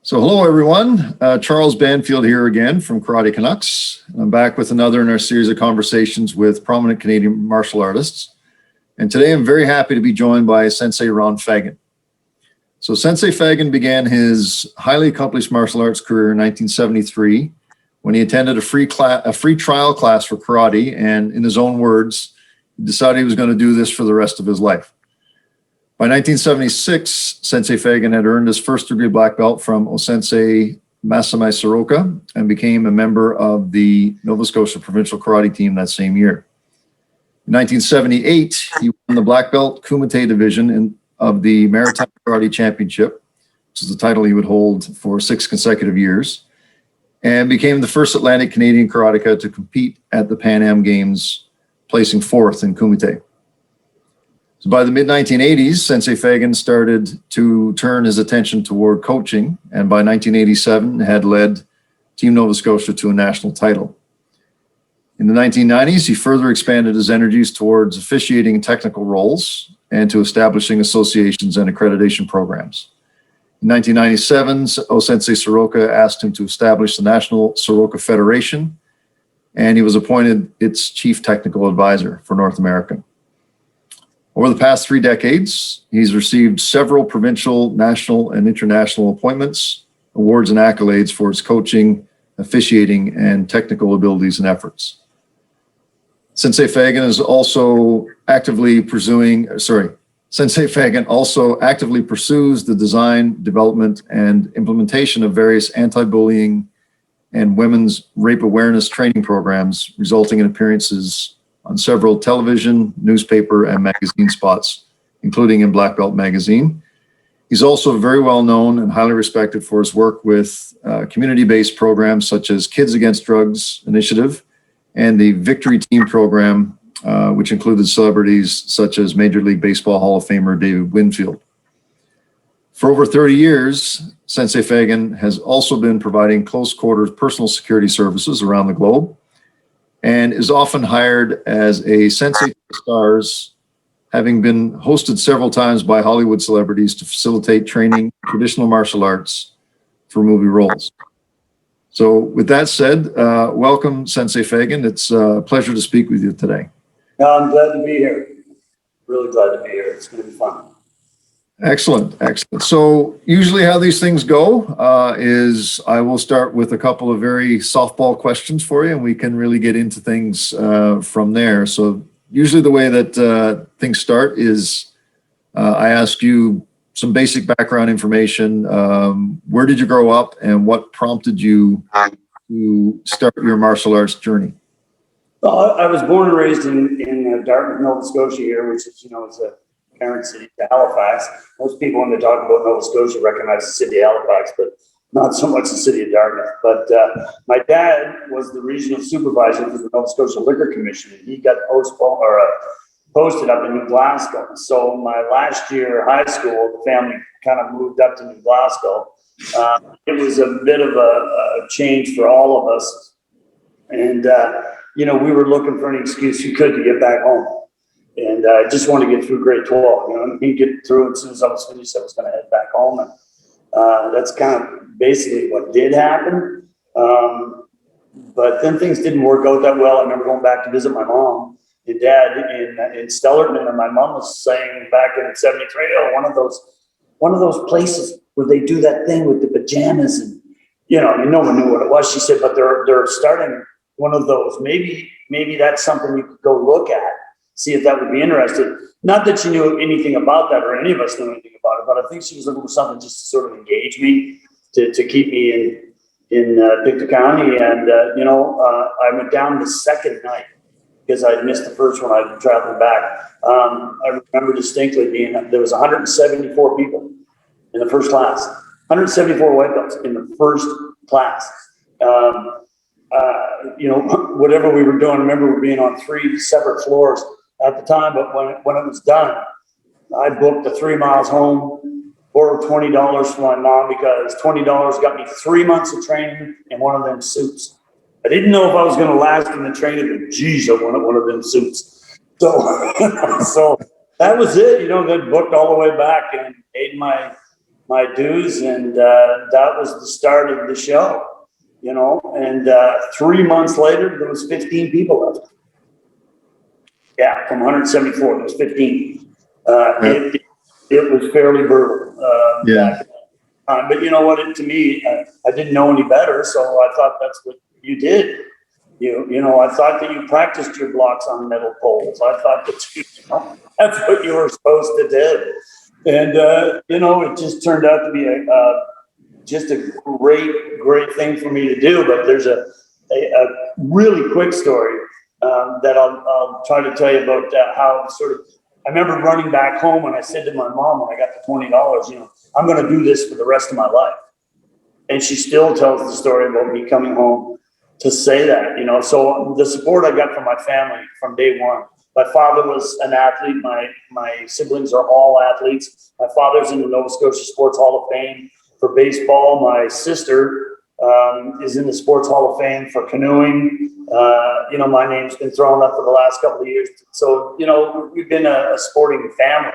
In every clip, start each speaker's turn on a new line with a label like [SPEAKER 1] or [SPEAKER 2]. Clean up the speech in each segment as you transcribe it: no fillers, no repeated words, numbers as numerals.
[SPEAKER 1] So hello everyone, Charles Banfield here again from Karate Canucks. I'm back with another in our series of conversations with prominent Canadian martial artists. And today I'm very happy to be joined by Sensei Ron Fagan. So Sensei Fagan began his highly accomplished martial arts career in 1973 when he attended a free trial class for karate, and in his own words, he decided he was going to do this for the rest of his life. By 1976, Sensei Fagan had earned his first degree black belt from O Sensei Masamai Tsuruoka and became a member of the Nova Scotia Provincial karate team that same year. In 1978, he won the black belt kumite division of the Maritime Karate Championship, which is the title he would hold for 6 consecutive years, and became the first Atlantic Canadian karateka to compete at the Pan Am Games, placing 4th in kumite. So by the mid-1980s, Sensei Fagan started to turn his attention toward coaching, and by 1987 had led Team Nova Scotia to a national title. In the 1990s, he further expanded his energies towards officiating technical roles and to establishing associations and accreditation programs. In 1997, O Sensei Tsuruoka asked him to establish the National Tsuruoka Federation, and he was appointed its chief technical advisor for North America. Over the past 3 decades, he's received several provincial, national, and international appointments, awards, and accolades for his coaching, officiating, and technical abilities and efforts. Sensei Fagan also actively pursues the design, development, and implementation of various anti-bullying and women's rape awareness training programs, resulting in appearances on several television, newspaper, and magazine spots, including in Black Belt magazine. He's also very well known and highly respected for his work with community-based programs such as Kids Against Drugs Initiative and the Victory Team program, which included celebrities such as Major League Baseball Hall of Famer David Winfield. For over 30 years, Sensei Fagan has also been providing close quarters personal security services around the globe, and is often hired as a sensei to stars, having been hosted several times by Hollywood celebrities to facilitate training traditional martial arts for movie roles. So with that said, welcome Sensei Fagan. It's a pleasure to speak with you today.
[SPEAKER 2] I'm glad to be here. Really glad to be here. It's going to be fun.
[SPEAKER 1] Excellent, excellent. So usually how these things go is I will start with a couple of very softball questions for you, and we can really get into things from there. So usually the way that things start is I ask you some basic background information. Where did you grow up, and what prompted you to start your martial arts journey?
[SPEAKER 2] Well, I was born and raised in Dartmouth, Nova Scotia here, which is, is a parent city to Halifax. Most people, when they talk about Nova Scotia, recognize the city of Halifax, but not so much the city of Dartmouth. But my dad was the regional supervisor for the Nova Scotia Liquor Commission, and he got posted up in New Glasgow. So my last year of high school, the family kind of moved up to New Glasgow. It was a bit of a change for all of us. And, we were looking for any excuse we could to get back home. And I just wanted to get through grade 12, get through it. As soon as I was finished, I was going to head back home. And that's kind of basically what did happen. But then things didn't work out that well. I remember going back to visit my mom and dad in Stellarton, and my mom was saying back in '73, one of those places where they do that thing with the pajamas, and no one knew what it was. She said, but they're starting one of those. Maybe that's something you could go look at, see if that would be interesting. Not that she knew anything about that, or any of us knew anything about it, but I think she was looking for something just to sort of engage me, to keep me in Pictou County. And I went down the second night because I missed the first one. I'd been traveling back. I remember distinctly there was 174 people in the first class, 174 white belts in the first class. Whatever we were doing, I remember we were being on 3 separate floors at the time, but when it was done, I booked the 3 miles home, borrowed $20 from my mom, because $20 got me 3 months of training in one of them suits. I didn't know if I was going to last in the training, but geez, I wanted one of them suits. So, so that was it, then booked all the way back and paid my my dues, and that was the start of the show, you know. And 3 months later, there was 15 people left. Yeah, from 174, there was 15. It was fairly brutal.
[SPEAKER 1] Yeah.
[SPEAKER 2] But you know what? To me, I didn't know any better, so I thought that's what you did. You know, I thought that you practiced your blocks on metal poles. I thought that that's what you were supposed to do. And you know, it just turned out to be just a great thing for me to do. But there's a really quick story that I'll try to tell you about how sort of. I remember running back home and I said to my mom when I got the $20, you know, I'm going to do this for the rest of my life. And she still tells the story about me coming home to say that, you know. So the support I got from my family from day one. My father was an athlete. My siblings are all athletes. My father's in the Nova Scotia Sports Hall of Fame for baseball. My sister is in the Sports Hall of Fame for canoeing. You know, my name's been thrown up for the last couple of years. So, you know, we've been a sporting family.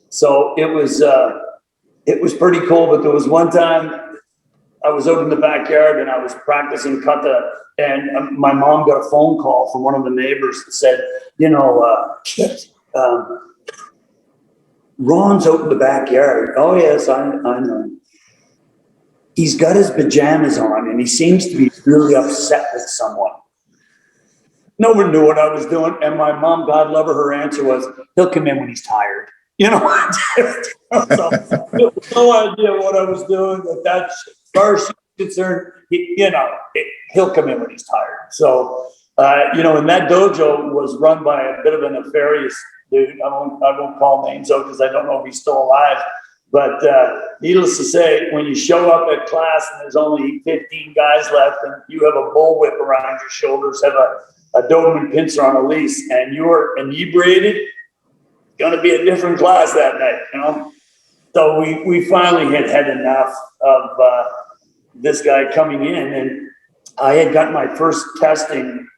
[SPEAKER 2] So it was pretty cool. But there was one time I was out in the backyard and I was practicing kata, and my mom got a phone call from one of the neighbors that said, you know, Ron's out in the backyard. Oh, yes, I know. He's got his pajamas on and he seems to be really upset with someone. No one knew what I was doing. And my mom, God love her, her answer was, he'll come in when he's tired. You know, so no idea what I was doing, but that's as far as she's concerned, you know, he'll come in when he's tired. So, you know, and that dojo was run by a bit of a nefarious dude. I won't call names out because I don't know if he's still alive. But needless to say, when you show up at class and there's only 15 guys left and you have a bullwhip around your shoulders, have a Doberman pincer on a leash, and you're inebriated, going to be a different class that night, you know. So we finally had enough of this guy coming in, and I had got my first testing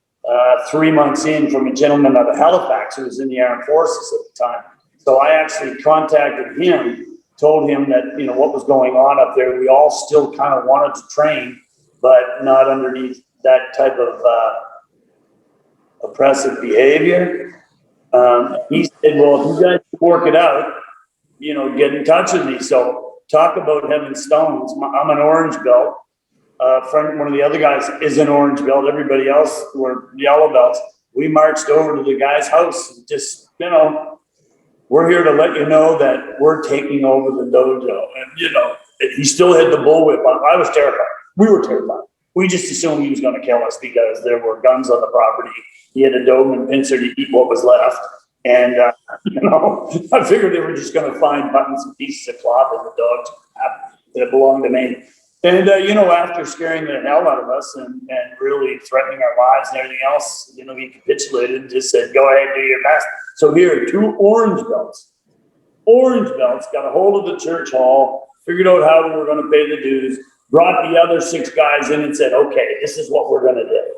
[SPEAKER 2] 3 months in from a gentleman out of Halifax who was in the armed forces at the time. So I actually contacted him, told him that, you know, what was going on up there. We all still kind of wanted to train, but not underneath that type of oppressive behavior. He said, well, if you guys work it out, you know, get in touch with me. So talk about having stones. I'm an orange belt. One of the other guys is an orange belt. Everybody else were yellow belts. We marched over to the guy's house and just, you know, we're here to let you know that we're taking over the dojo. And, you know, he still had the bullwhip on. I was terrified. We were terrified. We just assumed he was going to kill us because there were guns on the property. He had a Doberman pincer to eat what was left. And, you know, I figured they were just going to find buttons and pieces of cloth in the dog's crap that belonged to me. And, you know, after scaring the hell out of us and really threatening our lives and everything else, you know, he capitulated and just said, go ahead, do your best. So here, 2 orange belts got a hold of the church hall, figured out how we were going to pay the dues, brought the other 6 guys in and said, okay, this is what we're going to do.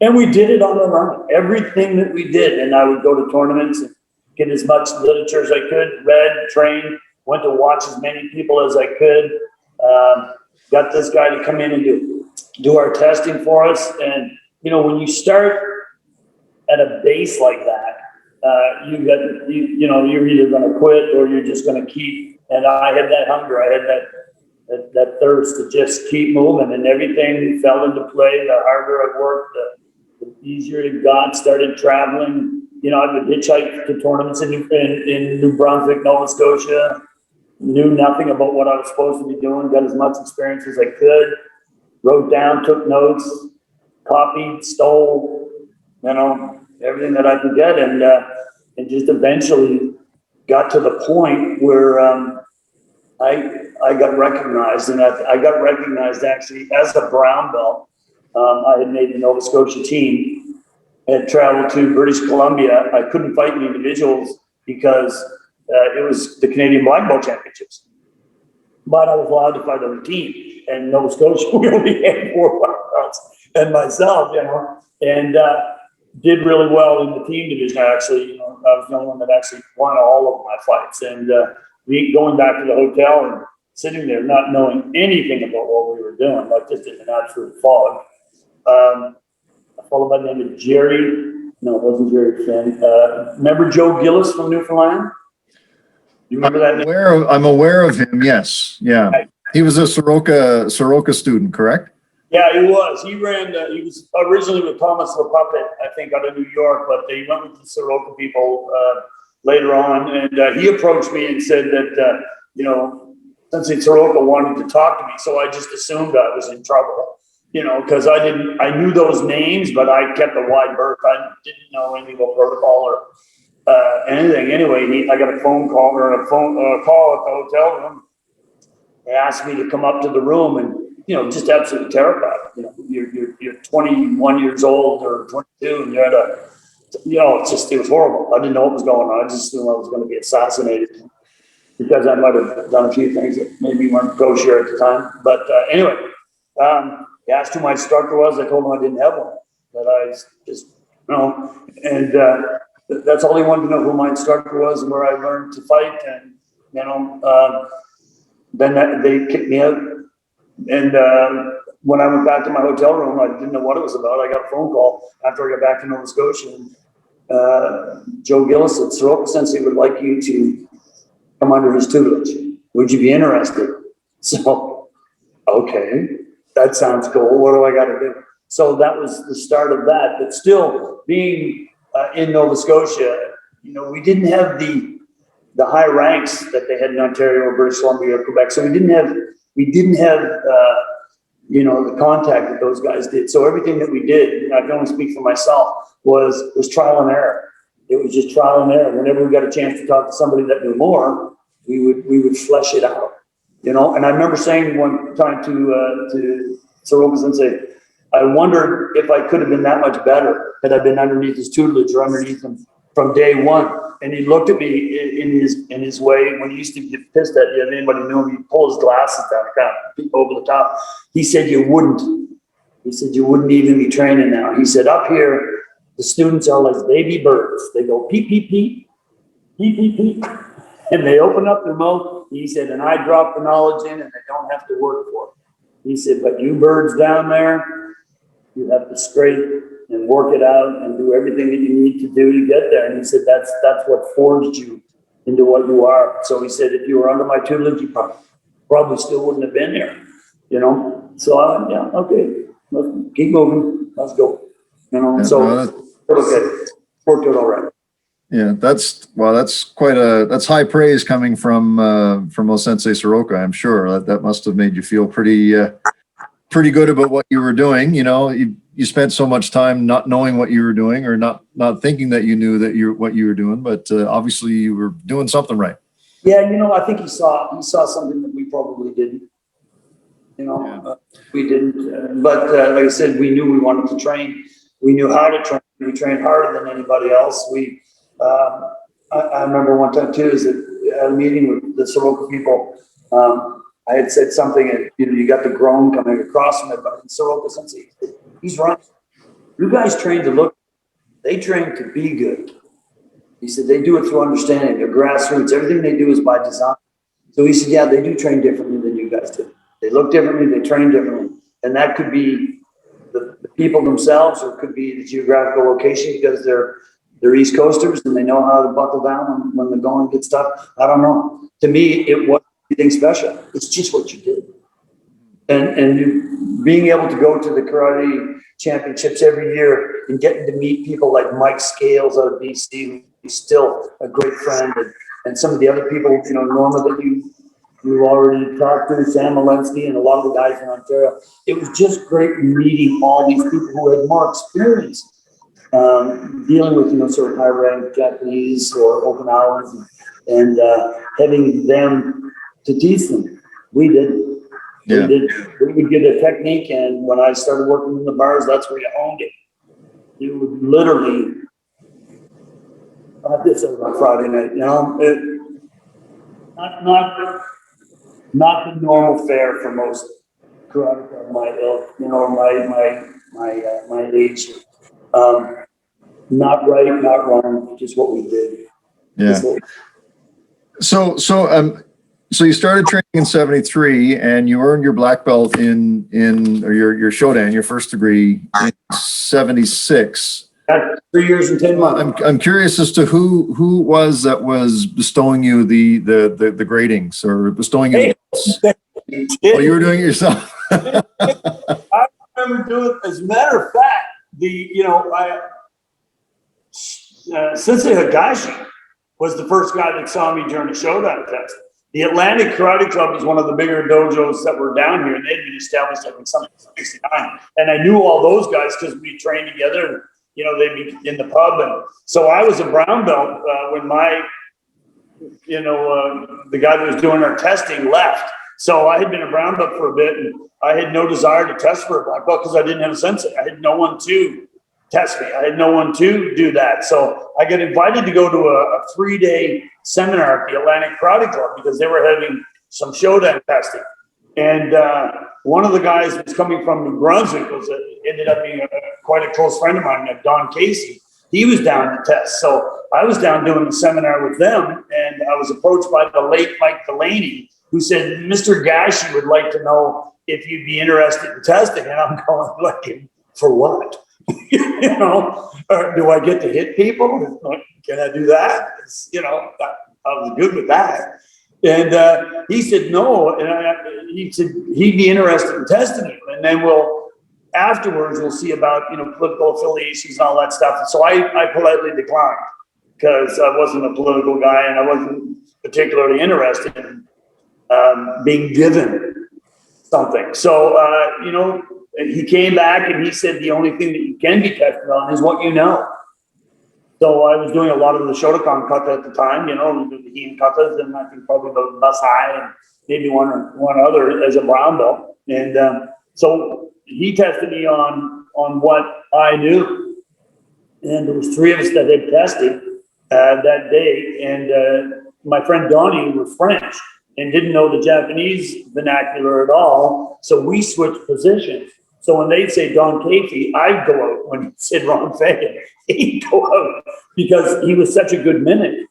[SPEAKER 2] And we did it on our own, everything that we did. And I would go to tournaments and get as much literature as I could, read, trained, went to watch as many people as I could. Got this guy to come in and do our testing for us. And, you know, when you start at a base like that, you know, you're either going to quit or you're just going to keep. And I had that hunger. I had that thirst to just keep moving, and everything fell into play. The harder I worked, the easier it got. Started traveling. You know, I would hitchhike to tournaments in New Brunswick, Nova Scotia. Knew nothing about what I was supposed to be doing. Got as much experience as I could. Wrote down, took notes, copied, stole. You know, everything that I could get, and just eventually got to the point where I got recognized, and I got recognized actually as a brown belt. I had made the Nova Scotia team, had traveled to British Columbia. I couldn't fight the individuals because it was the Canadian Black Belt Championships. But I was allowed to fight on the team. And Nova Scotia, we only had 4 black belts and myself, you know, and did really well in the team division. Actually, you know, I was the only one that actually won all of my fights. And going back to the hotel and sitting there not knowing anything about what we were doing, like just in an absolute fog. A fellow by the name of Jerry, no, it wasn't Jerry Finn. Remember Joe Gillis from Newfoundland? You remember that name?
[SPEAKER 1] I'm aware of him, yes. Yeah. He was a Tsuruoka student, correct?
[SPEAKER 2] Yeah, he was. He was originally with Thomas LaPuppet, I think, out of New York, but they went with the Tsuruoka people later on. And he approached me and said that, Sensei Tsuruoka wanted to talk to me. So I just assumed I was in trouble, because I knew those names, but I kept a wide berth. I didn't know anything about protocol or anything. Anyway, I got a phone call or a call at the hotel room. They asked me to come up to the room and, just absolutely terrified. You're 21 years old or 22 and you're at it was horrible. I didn't know what was going on. I just knew I was going to be assassinated because I might have done a few things that maybe weren't kosher at the time. But anyway, he asked who my instructor was. I told him I didn't have one, that I just, and that's all he wanted to know, who my instructor was and where I learned to fight. And, then they kicked me out. And when I went back to my hotel room, I didn't know what it was about. I got a phone call after I got back to Nova Scotia. And, Joe Gillis said, Tsuruoka Sensei would like you to come under his tutelage. Would you be interested? So, okay, that sounds cool. What do I got to do? So that was the start of that. But still, being in Nova Scotia, we didn't have the high ranks that they had in Ontario, British Columbia, or Quebec. So we didn't have the contact that those guys did. So everything that we did, I can only speak for myself, was trial and error. It was just trial and error. Whenever we got a chance to talk to somebody that knew more, we would flesh it out. And I remember saying one time to Tsuruoka Sensei, I wondered if I could have been that much better had I been underneath his tutelage or underneath him from day one. And he looked at me in his way when he used to get pissed at you. If anybody knew him, he'd pull his glasses down, kind of peek over the top. He said, you wouldn't. He said, you wouldn't even be training now. He said, up here, the students are like baby birds. They go peep, peep, peep, peep, peep, peep. And they open up their mouth. He said, and I drop the knowledge in and they don't have to work for it. He said, but you birds down there, you have to scrape and work it out and do everything that you need to do to get there. And he said, that's what forged you into what you are. So he said, if you were under my tutelage, you probably still wouldn't have been here, So okay, let's keep moving. Let's go. So okay, worked out all right.
[SPEAKER 1] Yeah, that's high praise coming from O Sensei Tsuruoka. I'm sure that must have made you feel pretty good about what you were doing. You spent so much time not knowing what you were doing or not thinking that you knew what you were doing, but obviously you were doing something right.
[SPEAKER 2] Yeah, I think he saw something that we probably didn't. We didn't. But like I said, we knew we wanted to train. We knew how to train. We trained harder than anybody else. I remember one time too, is that at a meeting with the Tsuruoka people, I had said something, and you got the groan coming across from it, but Tsuruoka Sensei, he's right. You guys train to look, they train to be good. He said, they do it through understanding, their grassroots, everything they do is by design. So he said, yeah, they do train differently than you guys do. They look differently, they train differently. And that could be the people themselves, or it could be the geographical location, because they're East Coasters and they know how to buckle down when the going gets tough. I don't know. To me, it wasn't anything special. It's just what you did. And being able to go to the karate championships every year and getting to meet people like Mike Scales out of BC, who's still a great friend, and some of the other people, Norma that you already talked to, Sam Malensky, and a lot of the guys in Ontario. It was just great meeting all these people who had more experience dealing with, sort of high-ranked Japanese or Okinawans and having them to teach them. We did.
[SPEAKER 1] Yeah.
[SPEAKER 2] We would get a technique, and when I started working in the bars, that's where you honed it. You would literally, this was on Friday night, not the normal fare for most karate of my ilk, my age. Not right, not wrong, just what we did.
[SPEAKER 1] Yeah. So So you started training in 73 and you earned your black belt or your Shodan, your first degree in 76.
[SPEAKER 2] That's 3 years and 10 months.
[SPEAKER 1] I'm curious as to who was that was bestowing you the gradings or bestowing you. Oh, you were doing it yourself.
[SPEAKER 2] I remember doing it. As a matter of fact, Sensei Higashi was the first guy that saw me during the Shodan test. The Atlantic Karate Club is one of the bigger dojos that were down here, and they'd been established in something 69. And I knew all those guys because we trained together, and they'd be in the pub. And so I was a brown belt when my, the guy that was doing our testing left. So I had been a brown belt for a bit, and I had no desire to test for a black belt because I didn't have a sensei. I had no one to test me. I had no one to do that. So I got invited to go to a 3-day seminar at the Atlantic Karate Club because they were having some Shodan testing. And one of the guys that was coming from New Brunswick ended up being quite a close friend of mine, Don Casey. He was down to test. So I was down doing the seminar with them, and I was approached by the late Mike Delaney, who said, Mr. Gashi would like to know if you'd be interested in testing. And I'm going, like, for what? Or do I get to hit people? Can I do that? I was good with that. And he said, no. And he said, he'd be interested in testing you. And then afterwards, we'll see about, political affiliations and all that stuff. And so I politely declined because I wasn't a political guy and I wasn't particularly interested in being given something. So, he came back and he said, the only thing that you can be tested on is what you know. So I was doing a lot of the Shotokan kata at the time, the Heian katas, and I think probably the Masai and maybe one other as a brown belt. And so he tested me on what I knew. And there was 3 of us that had tested that day. And my friend Donnie was French and didn't know the Japanese vernacular at all. So we switched positions. So when they'd say Don Casey, I'd go out. When he said Ron Fagan, he'd go out because he was such a good mimic.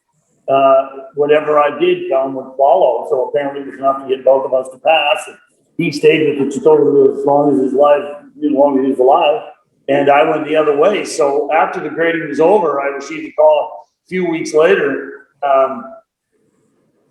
[SPEAKER 2] Whatever I did, Don would follow. So apparently it was enough to get both of us to pass. And he stayed with the tutorial as long as his life, as long as he was alive. And I went the other way. So after the grading was over, I received a call a few weeks later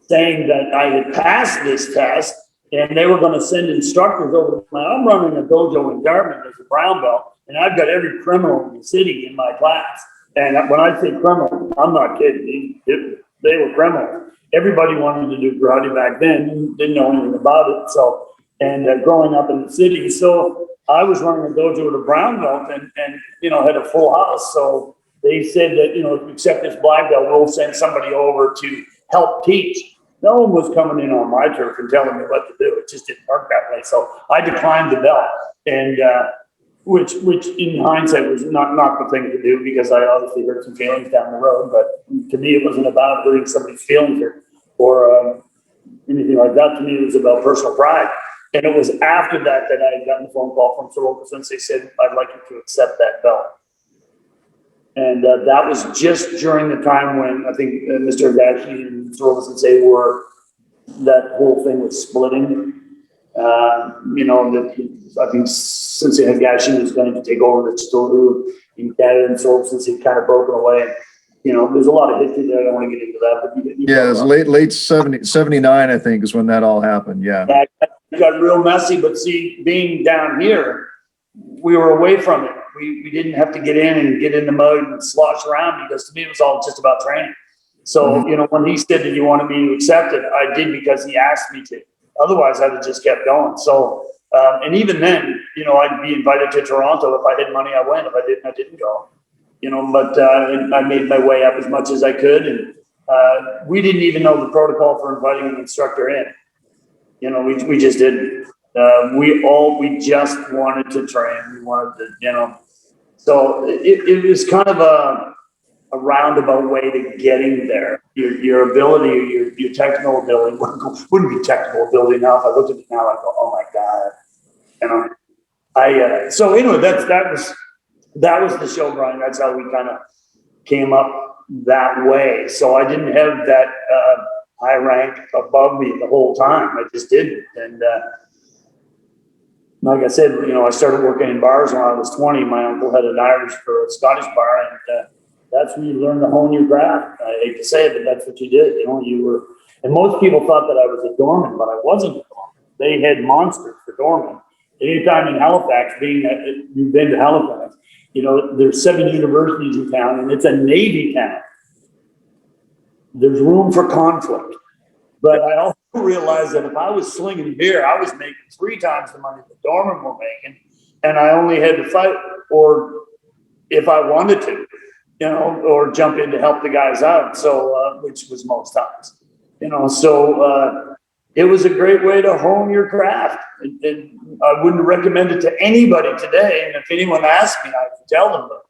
[SPEAKER 2] saying that I had passed this test. And they were going to send instructors over. I'm running a dojo in Dartmouth as a brown belt, and I've got every criminal in the city in my class. And when I say criminal, I'm not kidding. They were criminals. Everybody wanted to do karate back then, didn't know anything about it. So, and growing up in the city, so I was running a dojo with a brown belt, and had a full house. So they said that if you accept this black belt, we'll send somebody over to help teach. No one was coming in on my turf and telling me what to do. It just didn't work that way. So I declined the belt, and which in hindsight was not the thing to do because I obviously hurt some feelings down the road. But to me, it wasn't about hurting somebody's feelings or anything like that. To me, it was about personal pride. And it was after that I had gotten a phone call from Tsuruoka Sensei said, I'd like you to accept that belt. And that was just during the time when I think Mr. Higashi and Tsuruoka Sensei that whole thing was splitting. I think Sensei Higashi was going to take over the Tsuruoka in Canada, and Tsuruoka Sensei kind of broken away. There's a lot of history there. I don't want to get into that. But
[SPEAKER 1] it was late 79, I think, is when that all happened. Yeah.
[SPEAKER 2] It got real messy, but see, being down here, we were away from it. We didn't have to get in the mud and slosh around because to me it was all just about training. So, when he said that he wanted me to accept it, I did because he asked me to. Otherwise, I'd have just kept going. So, and even then, I'd be invited to Toronto. If I had money, I went. If I didn't, I didn't go. But I made my way up as much as I could. And we didn't even know the protocol for inviting an instructor in. We just didn't. We just wanted to train. We wanted to, So it was kind of a roundabout way to getting there. Your ability, your technical ability wouldn't be technical ability now. If I looked at it now, I go, oh my God. So anyway, that was the show, Brian. That's how we kind of came up that way. So I didn't have that high rank above me the whole time. I just didn't. And like I said, I started working in bars when I was 20. My uncle had an Irish or a Scottish bar, and that's when you learn to hone your craft. I hate to say it, but that's what you did. You were, and most people thought that I was a doorman, but I wasn't a doorman. They had monsters for doormen. Anytime in Halifax, being that you've been to Halifax, there's 7 universities in town, and it's a Navy town. There's room for conflict. But I also realized that if I was slinging beer, I was making 3 times the money the doormen were making, and I only had to fight, or if I wanted to, or jump in to help the guys out. So, which was most times, so it was a great way to hone your craft. And I wouldn't recommend it to anybody today. And if anyone asked me, I would tell them, but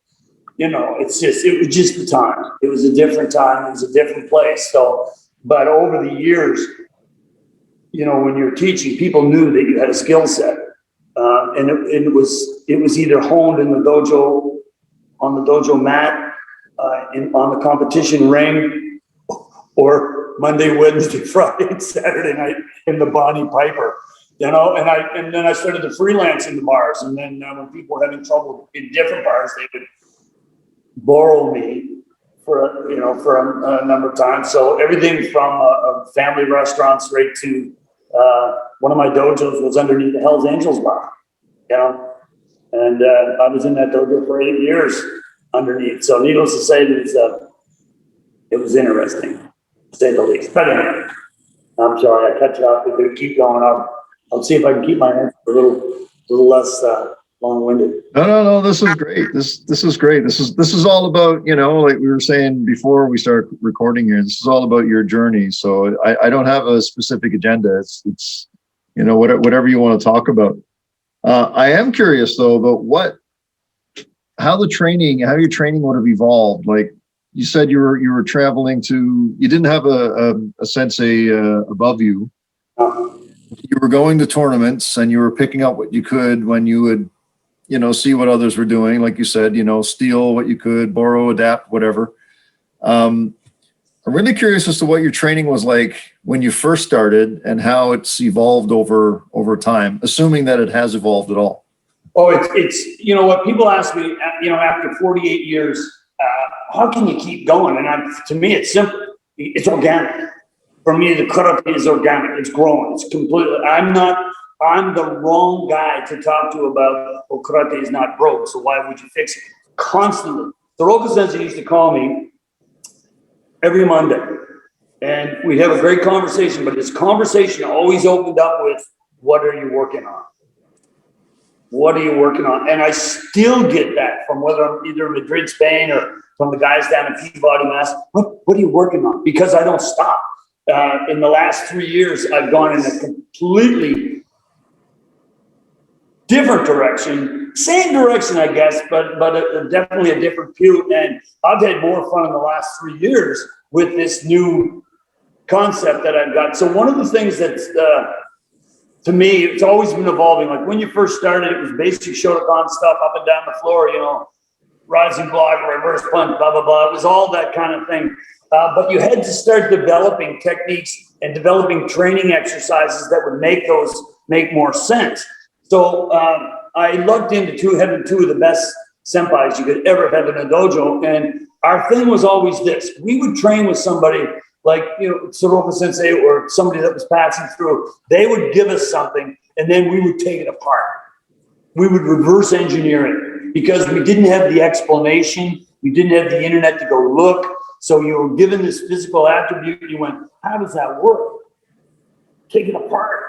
[SPEAKER 2] it was just the time. It was a different time. It was a different place. So, but over the years, when you're teaching, people knew that you had a skill set, and it was either honed in the dojo, on the dojo mat, on the competition ring, or Monday, Wednesday, Friday, and Saturday night in the Bonnie Piper. And then I started to freelance in the bars, and then when people were having trouble in different bars, they would borrow me for a number of times. So everything from a family restaurant straight to one of my dojos was underneath the Hells Angels bar, and I was in that dojo for 8 years underneath. So needless to say, that it was interesting, to say the least. But anyway, I'm sorry I cut you off. But keep going. I'll see if I can keep my answer a little less long-winded.
[SPEAKER 1] No. This is great. This is great. This is all about, like we were saying before we start recording here, this is all about your journey. So I don't have a specific agenda. It's whatever you want to talk about. I am curious though about how your training would have evolved. Like you said, you were traveling you didn't have a sensei above you. You were going to tournaments and you were picking up what you could when you would see what others were doing. Like you said, steal what you could, borrow, adapt, whatever. I'm really curious as to what your training was like when you first started and how it's evolved over time, assuming that it has evolved at all.
[SPEAKER 2] Oh, it's what people ask me, after 48 years, how can you keep going? And to me, it's simple. It's organic. For me, the karate is organic. It's growing. It's completely. I'm the wrong guy to talk to about, karate is not broke, so why would you fix it? Constantly. Tsuruoka Sensei used to call me every Monday, and we'd have a great conversation, but this conversation always opened up with, what are you working on? What are you working on? And I still get that from whether I'm either in Madrid, Spain, or from the guys down in Peabody, Mass. What are you working on? Because I don't stop. In the last 3 years, I've gone in a completely different direction, same direction, I guess, but definitely a different view. And I've had more fun in the last 3 years with this new concept that I've got. So one of the things that's, to me, it's always been evolving. Like when you first started, it was basic Shotokan stuff up and down the floor, rising block, reverse punch, blah, blah, blah. It was all that kind of thing. But you had to start developing techniques and developing training exercises that would make more sense. So I lucked into having 2 of the best senpais you could ever have in a dojo. And our thing was always this. We would train with somebody like, Tsuruoka Sensei or somebody that was passing through. They would give us something, and then we would take it apart. We would reverse engineer it because we didn't have the explanation. We didn't have the internet to go look. So you were given this physical attribute, and you went, how does that work? Take it apart.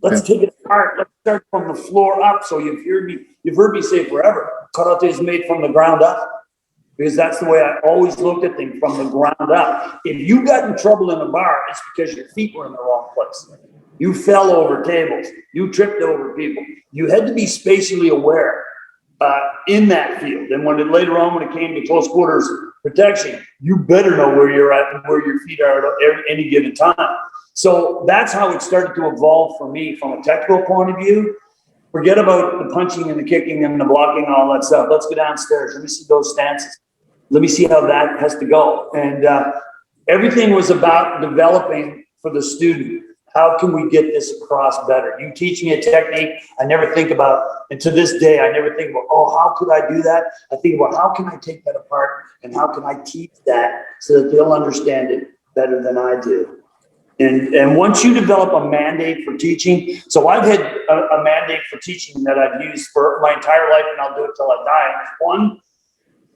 [SPEAKER 2] Let's take it apart. Let's start from the floor up. So you've heard me say forever, karate is made from the ground up. Because that's the way I always looked at things, from the ground up. If you got in trouble in a bar, it's because your feet were in the wrong place. You fell over tables. You tripped over people. You had to be spatially aware in that field. And later on, when it came to close quarters protection, you better know where you're at and where your feet are at any given time. So that's how it started to evolve for me from a technical point of view. Forget about the punching and the kicking and the blocking and all that stuff. Let's go downstairs. Let me see those stances. Let me see how that has to go. And Everything was about developing for the student. How can we get this across better? You teach me a technique, I never think about, and to this day, I never think about, oh, how could I do that? I think about how can I take that apart and how can I teach that so that they'll understand it better than I do. And once you develop a mandate for teaching, so I've had a mandate for teaching that I've used for my entire life, and I'll do it till I die. One,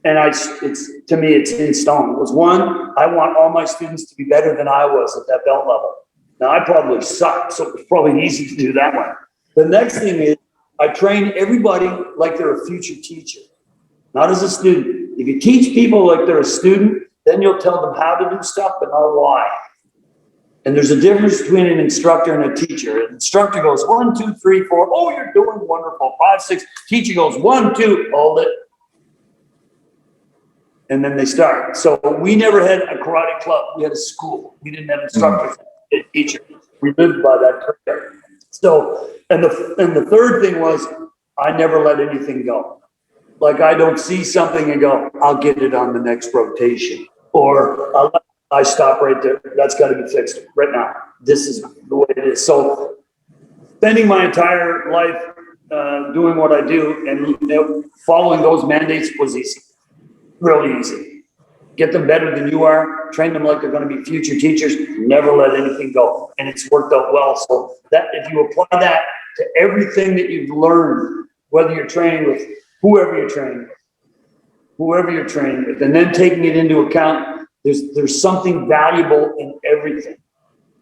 [SPEAKER 2] and it's to me, it's in stone. Was one, I want all my students to be better than I was at that belt level. Now I probably suck, so it's probably easy to do that one. The next thing is I train everybody like they're a future teacher, not as a student. If you teach people like they're a student, then you'll tell them how to do stuff, but not why. And there's a difference between an instructor and a teacher. An instructor goes 1, 2, 3, 4. Oh, you're doing wonderful. 5, 6. Teacher goes 1, 2. Hold it. And then they start. So we never had a karate club. We had a school. We didn't have instructors and teachers. We lived by that career. So, and the third thing was I never let anything go. Like I don't see something and go, I'll get it on the next rotation. Or I stop right there. That's got to be fixed right now. This is the way it is. So spending my entire life doing what I do and following those mandates was easy. Really easy. Get them better than you are. Train them like they're going to be future teachers. Never let anything go. And it's worked out well. So that if you apply that to everything that you've learned, whether you're training with whoever you're training with, and then taking it into account, there's something valuable in everything.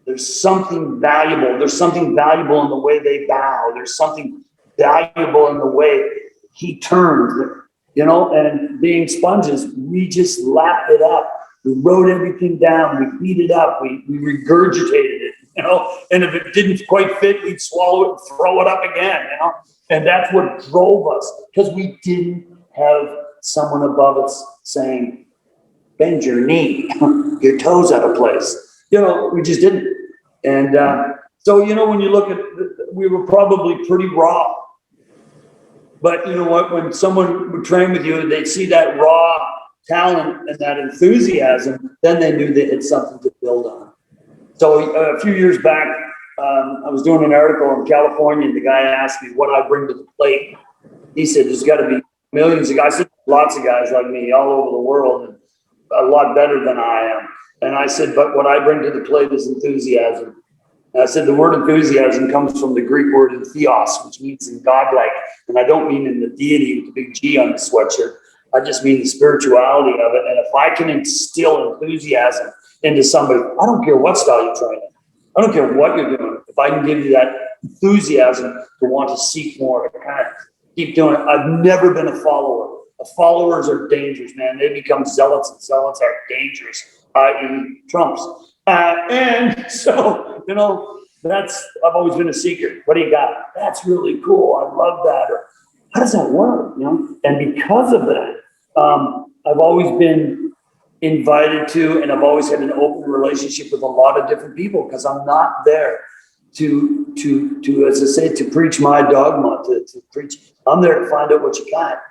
[SPEAKER 2] There's something valuable. There's something valuable in the way they bow. There's something valuable in the way he turns. You know, and being sponges, we just lapped it up. We wrote everything down. We beat it up. We regurgitated it, you know, and if it didn't quite fit, we'd swallow it and throw it up again, you know, and that's what drove us because we didn't have someone above us saying, bend your knee, your toes out of place. You know, we just didn't. And so, you know, when you look at, we were probably pretty raw. But you know what, when someone would train with you, they'd see that raw talent and that enthusiasm, then they knew they had something to build on. So a few years back, I was doing an article in California and the guy asked me what I bring to the plate. He said, there's got to be millions of guys, lots of guys like me all over the world, and a lot better than I am. And I said, but what I bring to the plate is enthusiasm. And I said, the word enthusiasm comes from the Greek word entheos, which means in godlike. And I don't mean in the deity with the big G on the sweatshirt. I just mean the spirituality of it. And if I can instill enthusiasm into somebody, I don't care what style you're training. I don't care what you're doing. If I can give you that enthusiasm to want to seek more, to kind of keep doing it. I've never been a follower. Followers are dangerous, man. They become zealots, and zealots are dangerous, i.e. Trumps. And so, you know, I've always been a seeker. What do you got? That's really cool. I love that. Or how does that work? You know, and because of that, I've always been invited to, and I've always had an open relationship with a lot of different people because I'm not there to, as I say, to preach my dogma, to preach. I'm there to find out what you got.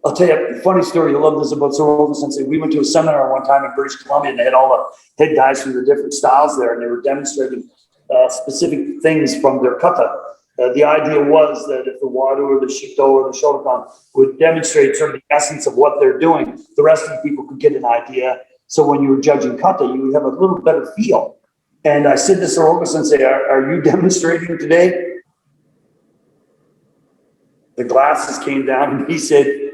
[SPEAKER 2] I'll tell you a funny story. You'll love this about Tsuruoka Sensei. We went to a seminar one time in British Columbia, and they had all the head guys from the different styles there, and they were demonstrating specific things from their kata. The idea was that if the Wado or the Shito or the Shotokan would demonstrate sort of the essence of what they're doing, the rest of the people could get an idea. So when you were judging kata, you would have a little better feel. And I said to Tsuruoka Sensei, are you demonstrating today? The glasses came down, and he said,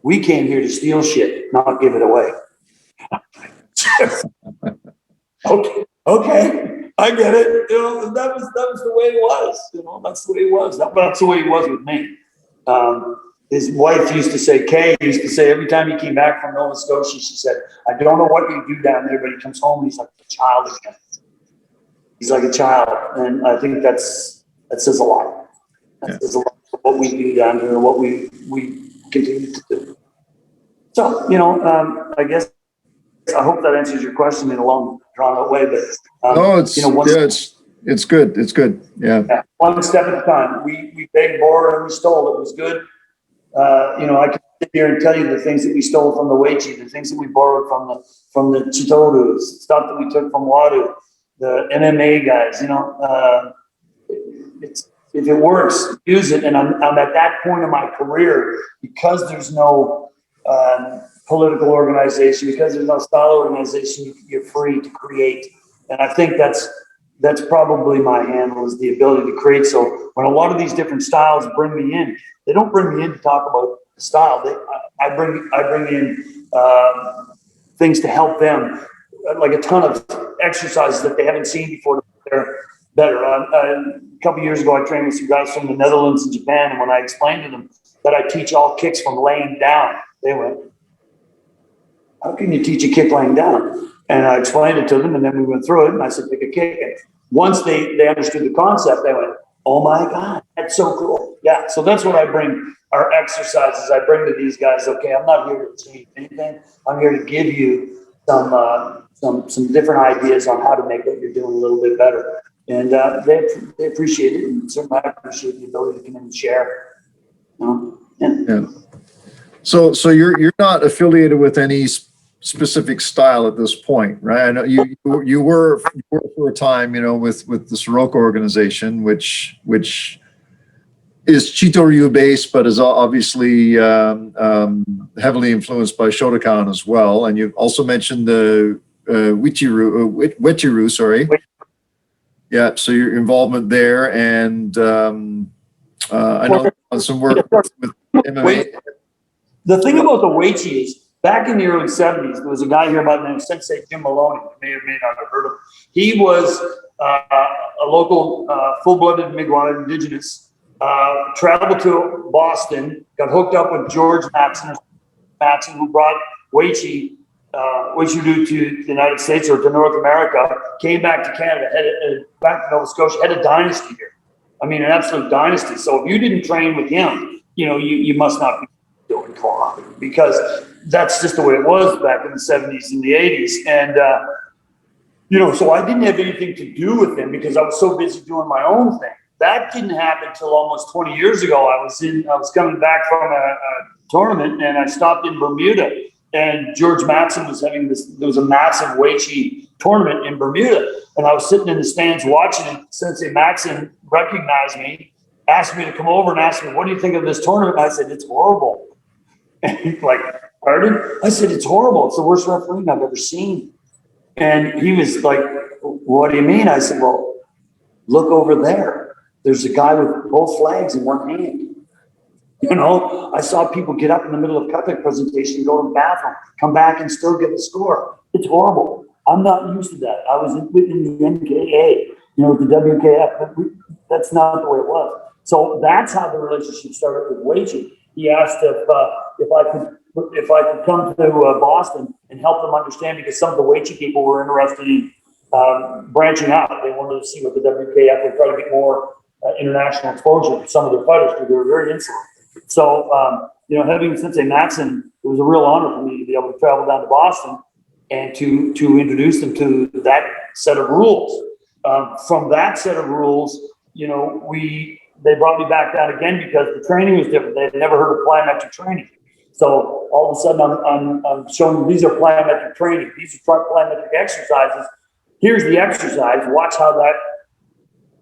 [SPEAKER 2] we came here to steal shit, not give it away. Okay, I get it. You know, that was the way it was. You know, that's the way it was. That's the way it was with me. His wife used to say, Kay used to say, every time he came back from Nova Scotia, she said, I don't know what you do down there, but he comes home and he's like a child again. He's like a child. And I think that says a lot. That says a lot of what we do down here, what we continue to do. So, you know, I guess I hope that answers your question in a long, drawn-out way. But
[SPEAKER 1] no, it's,
[SPEAKER 2] you know,
[SPEAKER 1] it's good. It's good. Yeah.
[SPEAKER 2] One step at a time. We begged, borrowed, and we stole. It was good. You know, I can sit here and tell you the things that we stole from the Weichi, the things that we borrowed from the Chitorus, stuff that we took from Wadu, the MMA guys. If it works, use it. And I'm at that point in my career, because there's no political organization, because there's no style organization, you're free to create. And I think that's probably my handle, is the ability to create. So when a lot of these different styles bring me in, they don't bring me in to talk about the style. I bring in things to help them, like a ton of exercises that they haven't seen before. They're better. A couple of years ago, I trained with some guys from the Netherlands and Japan, and when I explained to them that I teach all kicks from laying down, they went, "How can you teach a kick laying down?" And I explained it to them, and then we went through it, and I said, "Pick a kick." And once they understood the concept, they went, "Oh my God, that's so cool." Yeah, so that's what I bring, our exercises. I bring to these guys, okay, I'm not here to change anything. I'm here to give you some different ideas on how to make what you're doing a little bit better. And they appreciate it, and certainly I appreciate the ability to come in and share.
[SPEAKER 1] Yeah. So you're not affiliated with any specific style at this point, right? I know you were for a time, with the Tsuruoka organization, which is Chitoryu based, but is obviously heavily influenced by Shotokan as well. And you also mentioned the Wechiru, sorry. Yeah, so your involvement there, and I know on some work with MMA.
[SPEAKER 2] The thing about the Weichi is, back in the early 70s, there was a guy here by the name of Sensei Jim Maloney. You may or may not have heard of him. He was a local full-blooded Mi'kmaq indigenous, traveled to Boston, got hooked up with George Matson, who brought Weichi to the United States or to North America, came back to Canada, back to Nova Scotia, had a dynasty here. I mean, an absolute dynasty. So if you didn't train with him, you must not be doing karate, because that's just the way it was back in the 70s and the 80s. And, so I didn't have anything to do with him because I was so busy doing my own thing. That didn't happen until almost 20 years ago. I was coming back from a tournament, and I stopped in Bermuda. And George Matson was having there was a massive Weichi tournament in Bermuda. And I was sitting in the stands watching it. Sensei Matson recognized me, asked me to come over and asked me, "What do you think of this tournament?" And I said, "It's horrible." And he's like, "Pardon?" I said, "It's horrible. It's the worst refereeing I've ever seen." And he was like, "What do you mean?" I said, "Well, look over there. There's a guy with both flags in one hand. I saw people get up in the middle of Catholic presentation, go to the bathroom, come back and still get the score. It's horrible. I'm not used to that. I was in the NKA, with the WKF, but that's not the way it was." So that's how the relationship started with Weichi. He asked if I could come to Boston and help them understand, because some of the Weichi people were interested in branching out. They wanted to see what the WKF would try to get more international exposure to some of their fighters, because they were very insular. So, having Sensei Matson, it was a real honor for me to be able to travel down to Boston and to introduce them to that set of rules. From that set of rules, they brought me back down again because the training was different. They had never heard of plyometric training. So all of a sudden I'm showing them, these are plyometric training. These are plyometric exercises. Here's the exercise. Watch how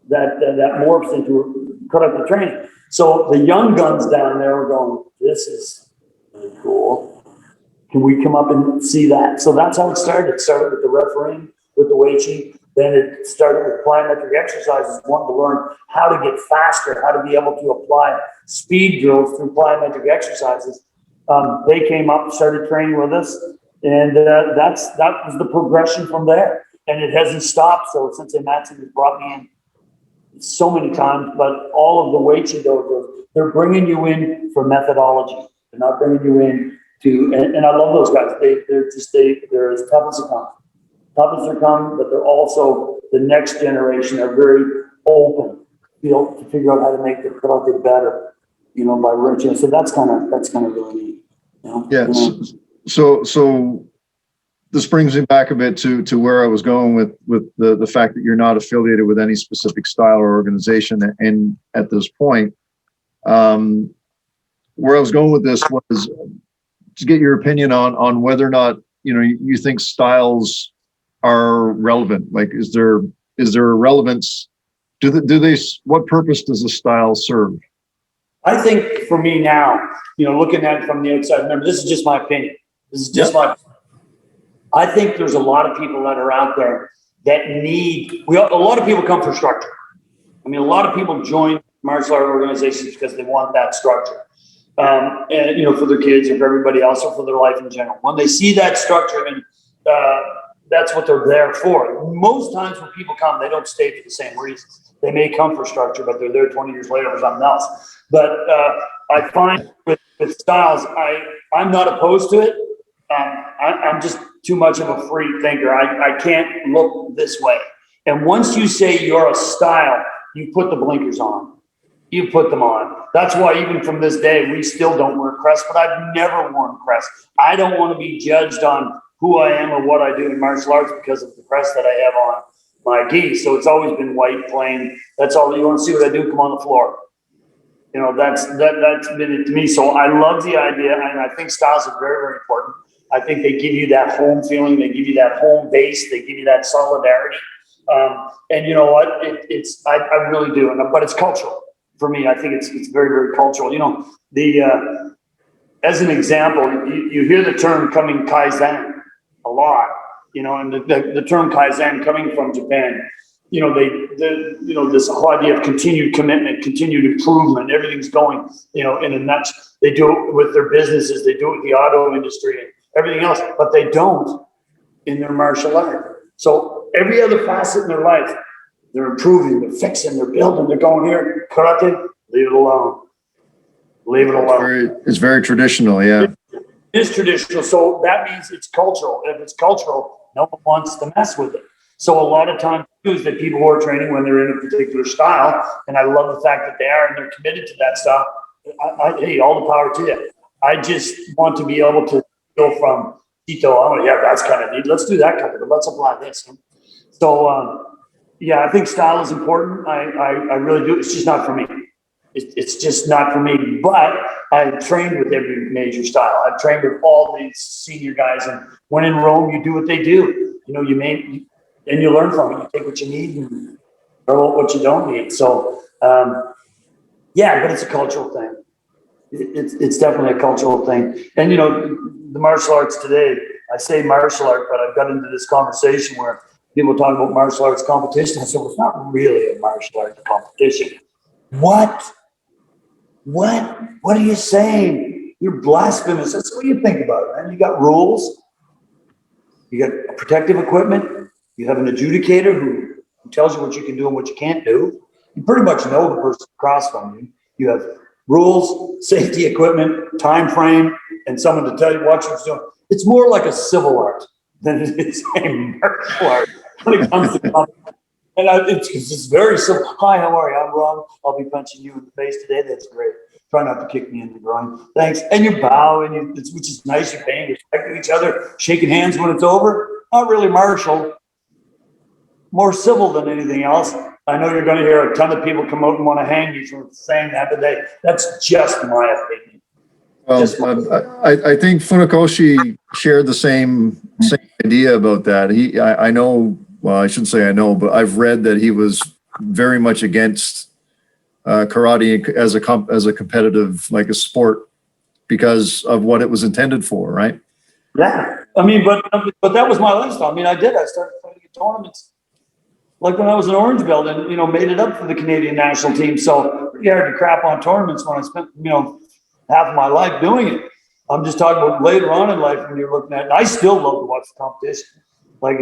[SPEAKER 2] that morphs into productive training. So the young guns down there were going, "This is really cool. Can we come up and see that?" So that's how it started. It started with the refereeing, with the Weichi. Then it started with plyometric exercises, wanting to learn how to get faster, how to be able to apply speed drills through plyometric exercises. They came up and started training with us, and that was the progression from there. And it hasn't stopped. So Sensei Matson has brought me in so many times, but all of the Weichi dojos, they're bringing you in for methodology. They're not bringing you in to, and I love those guys. They're as tough as they come. Tough as they come, but they're also, the next generation are very open, to figure out how to make the karate better, by virtue. So that's kind of really neat.
[SPEAKER 1] Yes. So this brings me back a bit to where I was going with the fact that you're not affiliated with any specific style or organization. And at this point, where I was going with this was to get your opinion on whether or not, you think styles are relevant. Like, is there a relevance? What purpose does a style serve?
[SPEAKER 2] I think for me now, looking at it from the outside, remember, this is just my opinion. This is just I think there's a lot of people that are out there that a lot of people come for structure. I mean, a lot of people join martial art organizations because they want that structure. And, for their kids or for everybody else or for their life in general. When they see that structure, and that's what they're there for. Most times when people come, they don't stay for the same reasons. They may come for structure, but they're there 20 years later for something else. But I find with styles, I'm not opposed to it. I'm just too much of a free thinker. I can't look this way. And once you say you're a style, you put the blinkers on. You put them on. That's why even from this day, we still don't wear crests, but I've never worn crests. I don't want to be judged on who I am or what I do in martial arts because of the crest that I have on my gi. So it's always been white, plain. That's all. You want to see what I do? Come on the floor. That's been it to me. So I love the idea, and I think styles are very, very important. I think they give you that home feeling. They give you that home base. They give you that solidarity. And you know what? I really do. But it's cultural for me. I think it's very, very cultural. As an example, you hear the term coming Kaizen a lot. And the term Kaizen coming from Japan. This whole idea of continued commitment, continued improvement, everything's going, in a nutshell. They do it with their businesses, they do it with the auto industry and everything else, but they don't in their martial art. So every other facet in their life, they're improving, they're fixing, they're building, they're going here. Karate, leave it alone. Leave it alone.
[SPEAKER 1] It's very traditional, yeah.
[SPEAKER 2] It is traditional, so that means it's cultural. If it's cultural, no one wants to mess with it. So a lot of times is that people who are training when they're in a particular style, and I love the fact that they are and they're committed to that style. Hey, all the power to you. I just want to be able to go from Tito, that's kind of neat. Let's do that kind of, but let's apply this. So, I think style is important. I really do. It's just not for me. It's just not for me. But I've trained with every major style. I've trained with all these senior guys, and when in Rome, you do what they do. And you learn from it. You take what you need and throw out what you don't need. So, but it's a cultural thing. It's definitely a cultural thing. And, the martial arts today, I say martial art, but I've got into this conversation where people talk about martial arts competition. I said, well, it's not really a martial arts competition. What are you saying? You're blasphemous. That's what you think about it, man. You got rules. You got protective equipment. You have an adjudicator who tells you what you can do and what you can't do. You pretty much know the person across from you. You have rules, safety equipment, time frame, and someone to tell you what you're doing. It's more like a civil art than it is a martial art when it comes to combat. And it's very simple. Hi, how are you? I'm Ron. I'll be punching you in the face today. That's great. Try not to kick me in the groin. Thanks. And you bow, which is nice. You're paying respect to each other, shaking hands when it's over. Not really martial. More civil than anything else. I know you're going to hear a ton of people come out and want to hang you for saying that, but that's just my opinion.
[SPEAKER 1] Well, I think Funakoshi shared the same idea about that. I know, well, I shouldn't say I know, but I've read that he was very much against karate as a competitive, like a sport, because of what it was intended for, right?
[SPEAKER 2] Yeah, but that was my lifestyle. I started playing tournaments. Like when I was an orange belt and, made it up for the Canadian national team. So pretty hard to crap on tournaments when I spent, half of my life doing it. I'm just talking about later on in life when you're looking at it. I still love to watch the competition. Like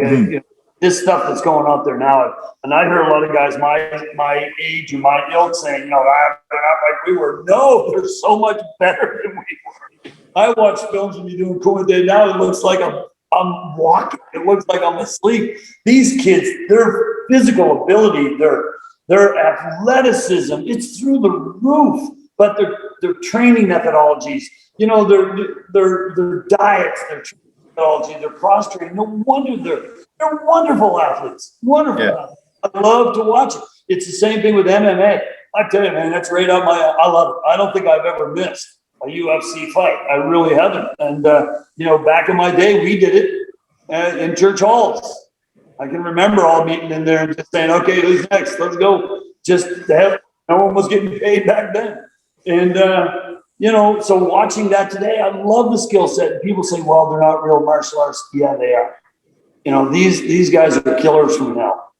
[SPEAKER 2] this stuff that's going out there now. And I hear a lot of guys my age and my ilk saying, they're not like we were. No, they're so much better than we were. I watch films when you're doing kumite now. It looks like I'm walking. It looks like I'm asleep. These kids, their physical ability, their athleticism, it's through the roof. But their training methodologies, their diets, their training methodology, their cross training. No wonder they're wonderful athletes. Wonderful athletes. I love to watch it. It's the same thing with MMA. I tell you, man, that's right up I love it. I don't think I've ever missed a UFC fight. I really haven't. And, you know, back in my day, we did it in church halls. I can remember all meeting in there and just saying, okay, who's next? Let's go. Just to have, no one was getting paid back then. And, you know, so watching that today, I love the skill set. People say, well, they're not real martial arts. Yeah, they are. You know, these guys are killers from hell.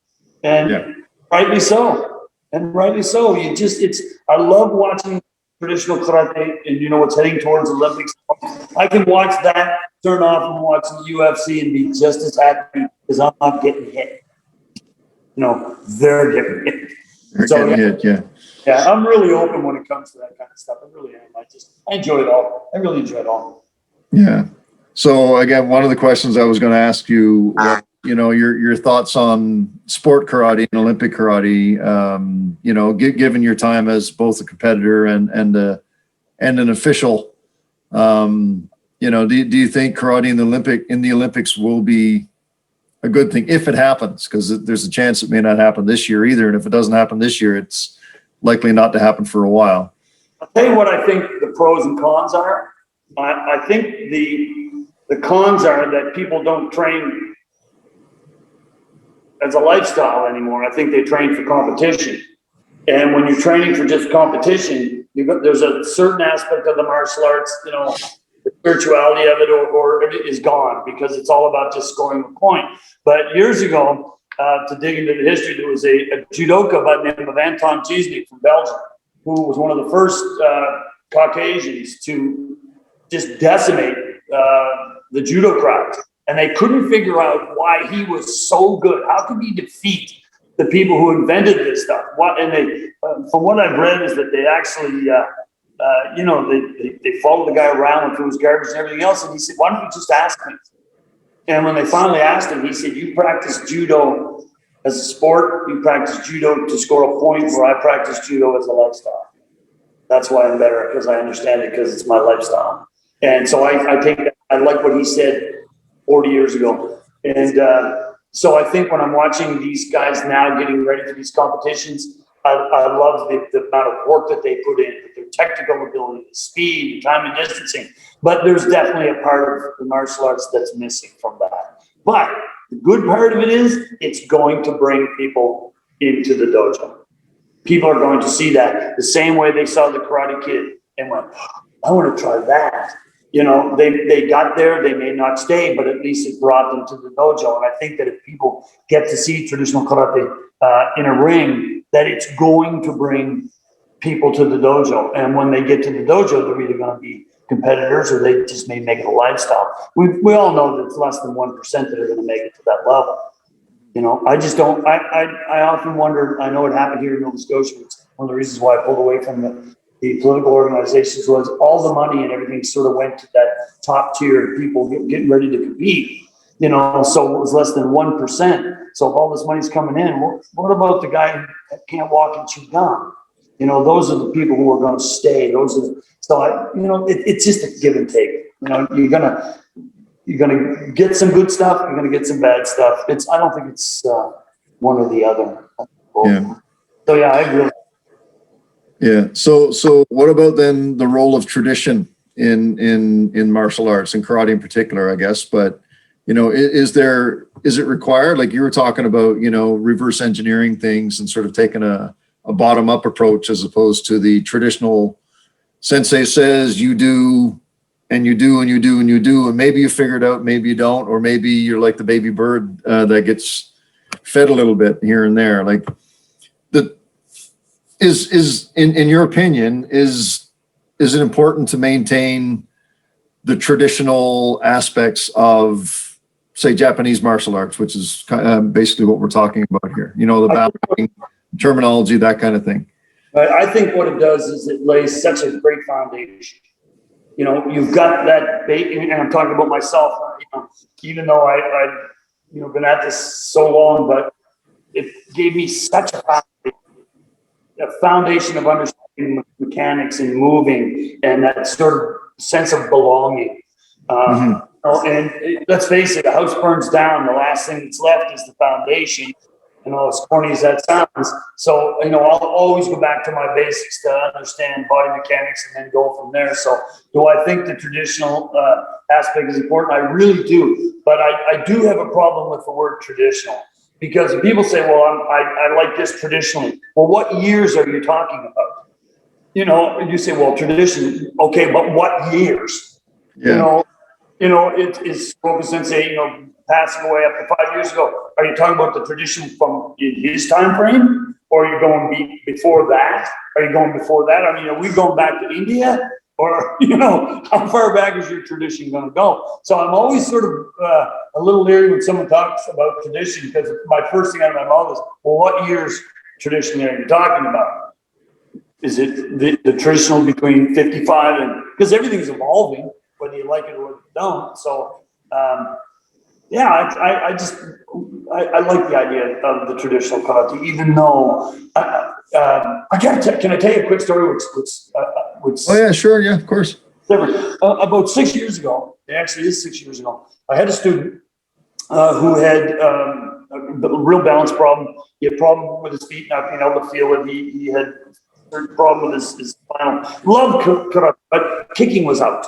[SPEAKER 2] And rightly so. And rightly so. I love watching traditional karate, and you know, it's heading towards Olympics. I can watch that, turn off and watch the UFC and be just as happy because I'm not getting hit. You know, they're getting hit.
[SPEAKER 1] They're getting hit, yeah.
[SPEAKER 2] Yeah, I'm really open when it comes to that kind of stuff. I really am. I enjoy it all. I really enjoy it all.
[SPEAKER 1] Yeah. So again, one of the questions I was going to ask you, you know, your thoughts on sport karate and Olympic karate, you know, given your time as both a competitor and an official, you know, do you think karate in the Olympics will be a good thing if it happens? Because there's a chance it may not happen this year either. And if it doesn't happen this year, it's likely not to happen for a while.
[SPEAKER 2] I'll tell you what I think the pros and cons are. I think the cons are that people don't train as a lifestyle anymore. I think they train for competition. And when you're training for just competition, there's a certain aspect of the martial arts, you know, the spirituality of it or it is gone because it's all about just scoring a point. But years ago, to dig into the history, there was a judoka by the name of Anton Chisnik from Belgium, who was one of the first Caucasians to just decimate the judo crowd. And they couldn't figure out why he was so good. How could he defeat the people who invented this stuff? From what I've read is that they actually, you know, they followed the guy around and threw his garbage and everything else. And he said, why don't you just ask me? And when they finally asked him, he said, you practice judo as a sport, you practice judo to score a point, where I practice judo as a lifestyle. That's why I'm better, because I understand it, because it's my lifestyle. And so I take that, I like what he said 40 years ago. And so I think when I'm watching these guys now getting ready for these competitions, I love the amount of work that they put in, their technical ability, the speed, the time and distancing. But there's definitely a part of the martial arts that's missing from that. But the good part of it is it's going to bring people into the dojo. People are going to see that the same way they saw the Karate Kid and went, I want to try that. You know, they got there, they may not stay, but at least it brought them to the dojo. And I think that if people get to see traditional karate in a ring, that it's going to bring people to the dojo. And when they get to the dojo, they're either going to be competitors or they just may make it a lifestyle. We all know that it's less than 1% that are going to make it to that level. You know, I just don't, I often wonder, I know it happened here in Nova Scotia. It's one of the reasons why I pulled away from the political organizations was all the money and everything sort of went to that top tier of people getting ready to compete, you know, so it was less than 1%. So if all this money's coming in, what about the guy that can't walk and chew gum? You know, those are the people who are going to stay. You know, it's just a give and take. You know, you're gonna get some good stuff. You're gonna get some bad stuff. I don't think it's one or the other.
[SPEAKER 1] Yeah.
[SPEAKER 2] So yeah, I agree.
[SPEAKER 1] Yeah. So what about then the role of tradition in martial arts and karate in particular, I guess, but you know, is it required? Like you were talking about, you know, reverse engineering things and sort of taking a bottom up approach as opposed to the traditional sensei says you do and you do and you do and you do, and maybe you figure it out, maybe you don't, or maybe you're like the baby bird that gets fed a little bit here and there. Like is in your opinion, is it important to maintain the traditional aspects of, say, Japanese martial arts, which is basically what we're talking about here? You know, the balancing, terminology, that kind of thing.
[SPEAKER 2] I think what it does is it lays such a great foundation. You know, you've got that bait, and I'm talking about myself. You know, even though I've been at this so long, but it gave me such a foundation of understanding mechanics and moving and that sort of sense of belonging. And let's face it, a house burns down. The last thing that's left is the foundation. you know, as corny as that sounds. So, you know, I'll always go back to my basics to understand body mechanics and then go from there. So do I think the traditional aspect is important? I really do. But I do have a problem with the word traditional, because people say, well, I like this traditionally. Well, what years are you talking about? You know, you say, well, tradition. Okay, but what years?
[SPEAKER 1] Yeah.
[SPEAKER 2] You know, it is O Sensei, you know, passing away up to 5 years ago. Are you talking about the tradition from his time frame, or are you going before that? Are you going before that? I mean, are we going back to India, or, you know, how far back is your tradition going to go? So I'm always sort of a little leery when someone talks about tradition, because my first thing out of my mouth is, well, what years traditionally are you talking about? Is it the traditional between 55 and, because everything is evolving, whether you like it or you don't. So, yeah, I like the idea of the traditional karate, even though can I tell you a quick story? Which
[SPEAKER 1] Oh yeah, sure. Yeah, of course.
[SPEAKER 2] About 6 years ago, it actually is 6 years ago, I had a student who had a real balance problem. He had a problem with his feet not being able to feel it. He had a problem with his spinal. Loved karate, but kicking was out.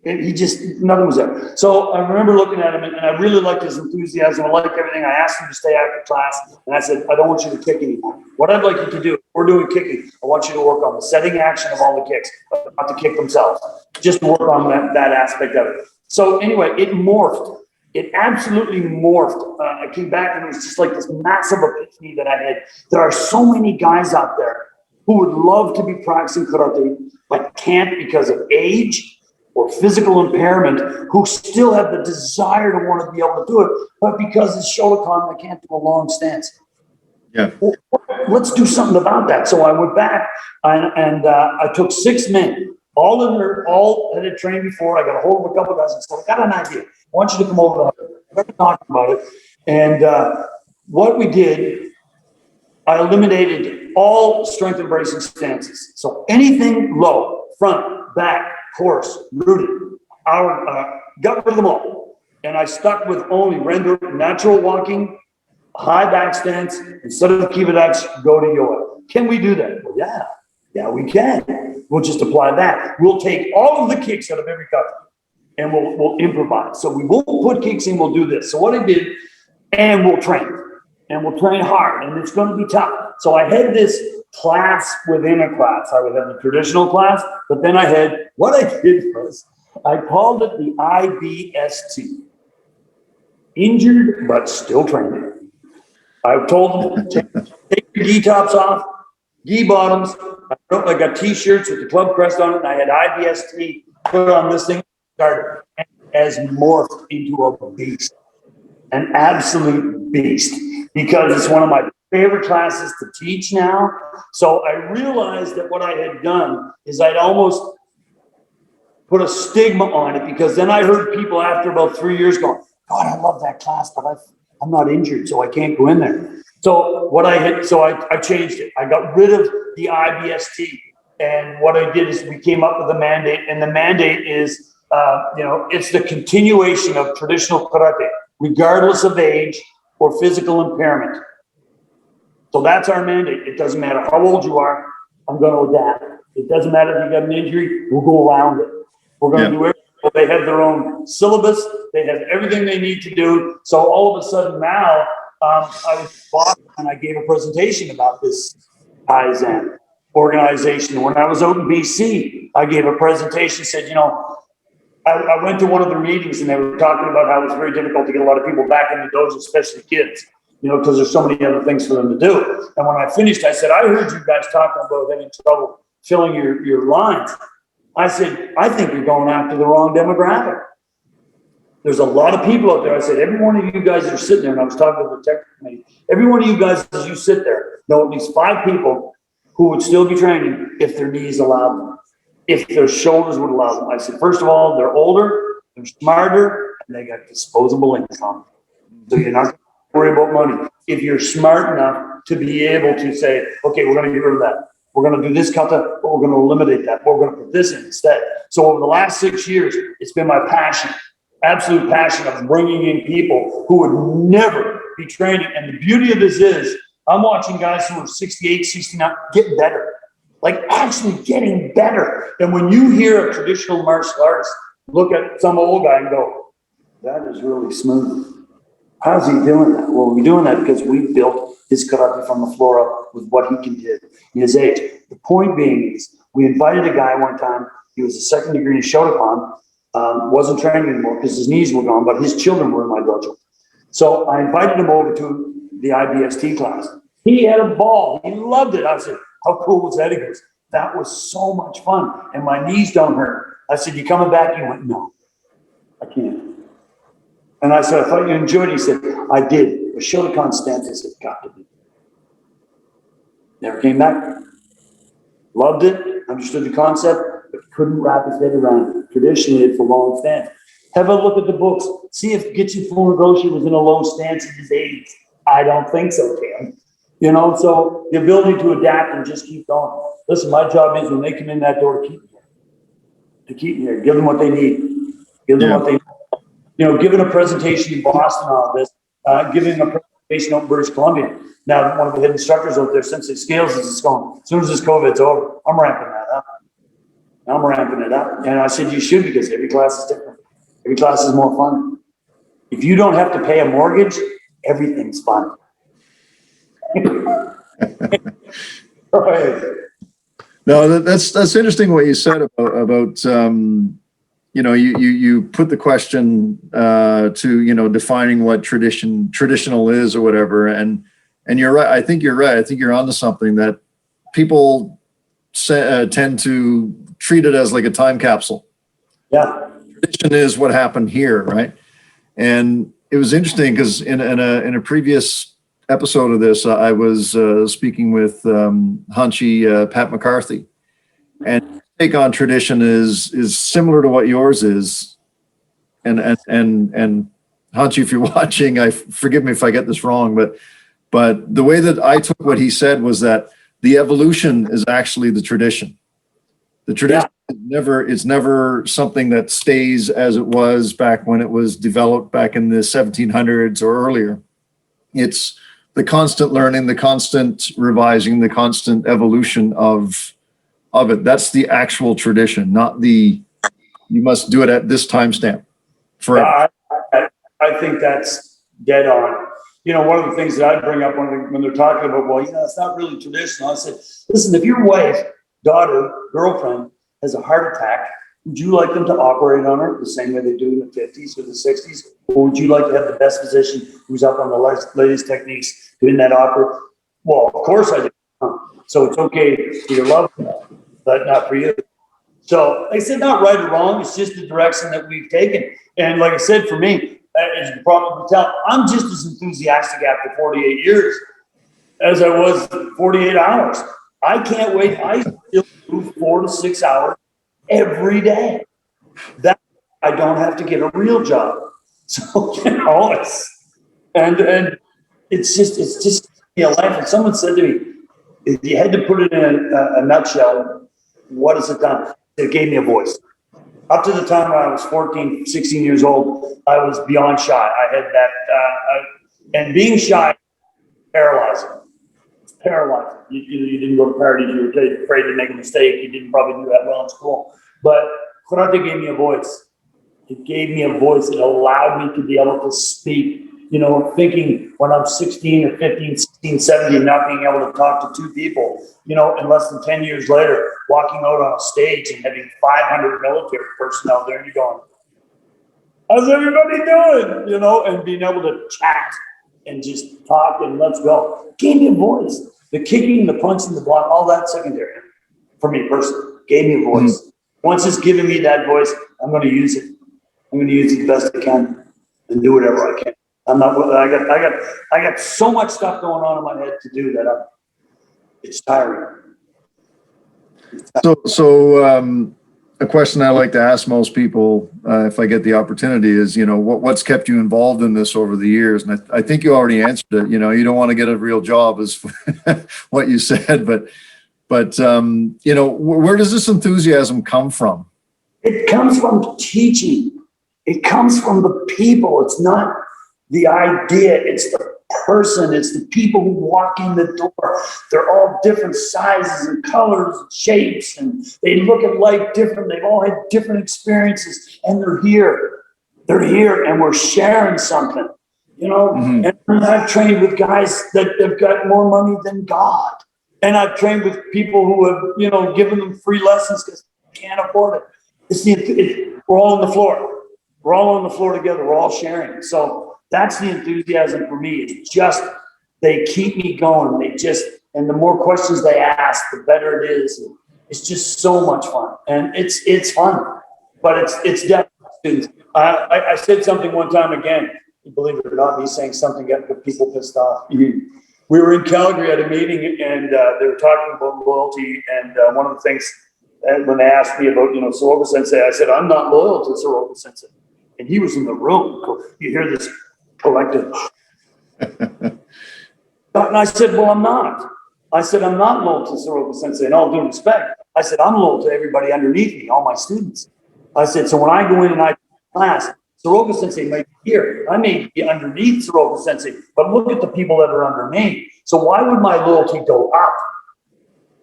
[SPEAKER 2] And he just, nothing was there. So I remember looking at him, and I really liked his enthusiasm. I liked everything. I asked him to stay after class, and I said, I don't want you to kick anymore. What I'd like you to do, if we're doing kicking, I want you to work on the setting action of all the kicks, but not to kick themselves. Just work on that aspect of it. So anyway, it morphed. It absolutely morphed. I came back, and it was just like this massive epiphany that I had. There are so many guys out there who would love to be practicing karate, but can't because of age or physical impairment, who still have the desire to want to be able to do it, but because it's Shotokan, they can't do a long stance.
[SPEAKER 1] Yeah.
[SPEAKER 2] Well, let's do something about that. So I went back and I took 6 men, all had trained before. I got a hold of a couple of guys and said, I got an idea. I want you to come over and talk about it. And what we did, I eliminated all strength and bracing stances. So anything low, front, back, horse, rooted, got rid of them all. And I stuck with only render, natural walking, high back stance, instead of kibadachi, go to yoa. Can we do that? Well, yeah, we can. We'll just apply that. We'll take all of the kicks out of every kata, and we'll improvise. So we won't put kicks in, we'll do this. So what I did, and we'll train hard, and it's going to be tough. So I had this class within a class. I would have the traditional class, but then what I did was I called it the IBST, injured but still training. I told them, take your gi tops off, gi bottoms. I got t-shirts with the club crest on it, and I had IBST put on this thing, started, and has morphed into a beast, an absolute beast, because it's one of my favorite classes to teach now. So I realized that what I had done is I'd almost put a stigma on it, because then I heard people after about 3 years going, God, I love that class, but I'm not injured, so I can't go in there. So I changed it. I got rid of the IBST. And what I did is we came up with a mandate, and the mandate is, it's the continuation of traditional karate, regardless of age or physical impairment. So that's our mandate. It doesn't matter how old you are, I'm going to adapt. It doesn't matter if you got an injury, we'll go around it. We're going to do everything. They have their own syllabus. They have everything they need to do. So all of a sudden now, I was Boston, and I gave a presentation about this Kaizen organization. When I was out in BC, I gave a presentation, said, I went to one of their meetings, and they were talking about how it's very difficult to get a lot of people back in the dojo, especially kids, because there's so many other things for them to do. And when I finished, I said, I heard you guys talking about having trouble filling your lines. I said, I think you're going after the wrong demographic. There's a lot of people out there. I said, every one of you guys that are sitting there, and I was talking to the tech committee, every one of you guys, as you sit there, know at least 5 people who would still be training if their knees allowed them, if their shoulders would allow them. I said, first of all, they're older, they're smarter, and they got disposable income. So you're not going to worry about money. If you're smart enough to be able to say, okay, we're going to get rid of that. We're going to do this kata, but we're going to eliminate that. We're going to put this in instead. So over the last 6 years, it's been my passion, absolute passion, of bringing in people who would never be training. And the beauty of this is I'm watching guys who are 68, 69 get better, like actually getting better. And when you hear a traditional martial artist look at some old guy and go, that is really smooth. How's he doing that? Well, we're doing that because we built his karate from the floor up with what he can do in his age. The point being is we invited a guy one time. He was a second degree in Shotokan, wasn't training anymore because his knees were gone, but his children were in my dojo. So I invited him over to the IBST class. He had a ball. He loved it. I said, how cool was that? He goes, that was so much fun. And my knees don't hurt. I said, you coming back? He went, no, I can't. And I said, I thought you enjoyed it. He said, I did. The Shotokan stance, I said, got to be. Never came back. Loved it, understood the concept, but couldn't wrap his head around it. Traditionally, it's a long stance. Have a look at the books. See if Gitsu Funagoshi was in a low stance in his 80s. I don't think so, Tim. You know, so the ability to adapt and just keep going. Listen, my job is when they come in that door to keep me here. To keep me here. Give them what they need. Give them what they need. You know, giving a presentation in Boston on this, giving a presentation out in British Columbia. Now, one of the head instructors out there, Sensei Scales, is going, as soon as this COVID's over, I'm ramping that up. I'm ramping it up. And I said, you should, because every class is different. Every class is more fun. If you don't have to pay a mortgage, everything's fun.
[SPEAKER 1] No, that's interesting what you said about you know, you put the question to, you know, defining what traditional is or whatever. And you're right. I think you're right. I think you're onto something that people tend to treat it as like a time capsule.
[SPEAKER 2] Yeah.
[SPEAKER 1] Tradition is what happened here, right? And it was interesting because in a previous episode of this, I was speaking with Hanshi Pat McCarthy, and take on tradition is similar to what yours is. And Hanshi, if you're watching, forgive me if I get this wrong, but the way that I took what he said was that the evolution is actually the tradition. The tradition is never something that stays as it was back when it was developed back in the 1700s or earlier. It's the constant learning, the constant revising, the constant evolution of it. That's the actual tradition, not the, you must do it at this timestamp forever.
[SPEAKER 2] I think that's dead on. You know, one of the things that I bring up when they're talking about, well, you know, it's not really traditional. I said, listen, if your wife, daughter, girlfriend has a heart attack, would you like them to operate on her the same way they do in the 50s or the 60s? Or would you like to have the best physician who's up on the latest techniques doing that opera? Well, of course I do. So it's okay for your love, but not for you. So I said, not right or wrong. It's just the direction that we've taken. And like I said, for me, as you can probably tell, I'm just as enthusiastic after 48 years as I was 48 hours. I can't wait. I still do 4 to 6 hours every day. That I don't have to get a real job. So, you know, it's just a life. And someone said to me, if you had to put it in a nutshell, what has it done? It gave me a voice. Up to the time I was 14, 16 years old, I was beyond shy. I had that, and being shy, paralyzing. It's paralyzing. You didn't go to parties, you were afraid to make a mistake, you didn't probably do that well in school. But karate gave me a voice. It gave me a voice. It allowed me to be able to speak. You know, thinking when I'm 16 or 15, 16, 17, not being able to talk to two people, you know, and less than 10 years later, walking out on a stage and having 500 military personnel there, and you're going, how's everybody doing? You know, and being able to chat and just talk and let's go. Gave me a voice. The kicking, the punching, the block, all that secondary for me personally. Gave me a voice. Mm-hmm. Once it's given me that voice, I'm going to use it. I'm going to use it the best I can and do whatever I can. I got so much stuff going on in my head to do that it's tiring.
[SPEAKER 1] So a question I like to ask most people, if I get the opportunity, is, you know, what's kept you involved in this over the years? And I think you already answered it. You know, you don't want to get a real job, is what you said, but you know, where does this enthusiasm come from?
[SPEAKER 2] It comes from teaching. It comes from the people. It's not the idea, it's the person. It's the people who walk in the door. They're all different sizes and colors and shapes, and they look at life different. They've all had different experiences, and they're here. They're here, and we're sharing something, you know. And I've trained with guys that have got more money than God. And I've trained with people who have, you know, given them free lessons because they can't afford it. We're all on the floor. We're all on the floor together. We're all sharing. So that's the enthusiasm for me. It's just, they keep me going. And the more questions they ask, the better it is. It's just so much fun. And it's fun, but it's definitely, I said something one time again, believe it or not, me saying something got the people pissed off. We were in Calgary at a meeting, and they were talking about loyalty. And one of the things, when they asked me about, you know, Tsuruoka Sensei, I said, I'm not loyal to Tsuruoka Sensei. And he was in the room. You hear this collective. And I said, well, I'm not. I said, I'm not loyal to Tsuruoka Sensei, in all due respect. I said, I'm loyal to everybody underneath me, all my students. I said, so when I go in and I teach class, Tsuruoka Sensei might be here. I may be underneath Tsuruoka Sensei, but look at the people that are under me. So why would my loyalty go up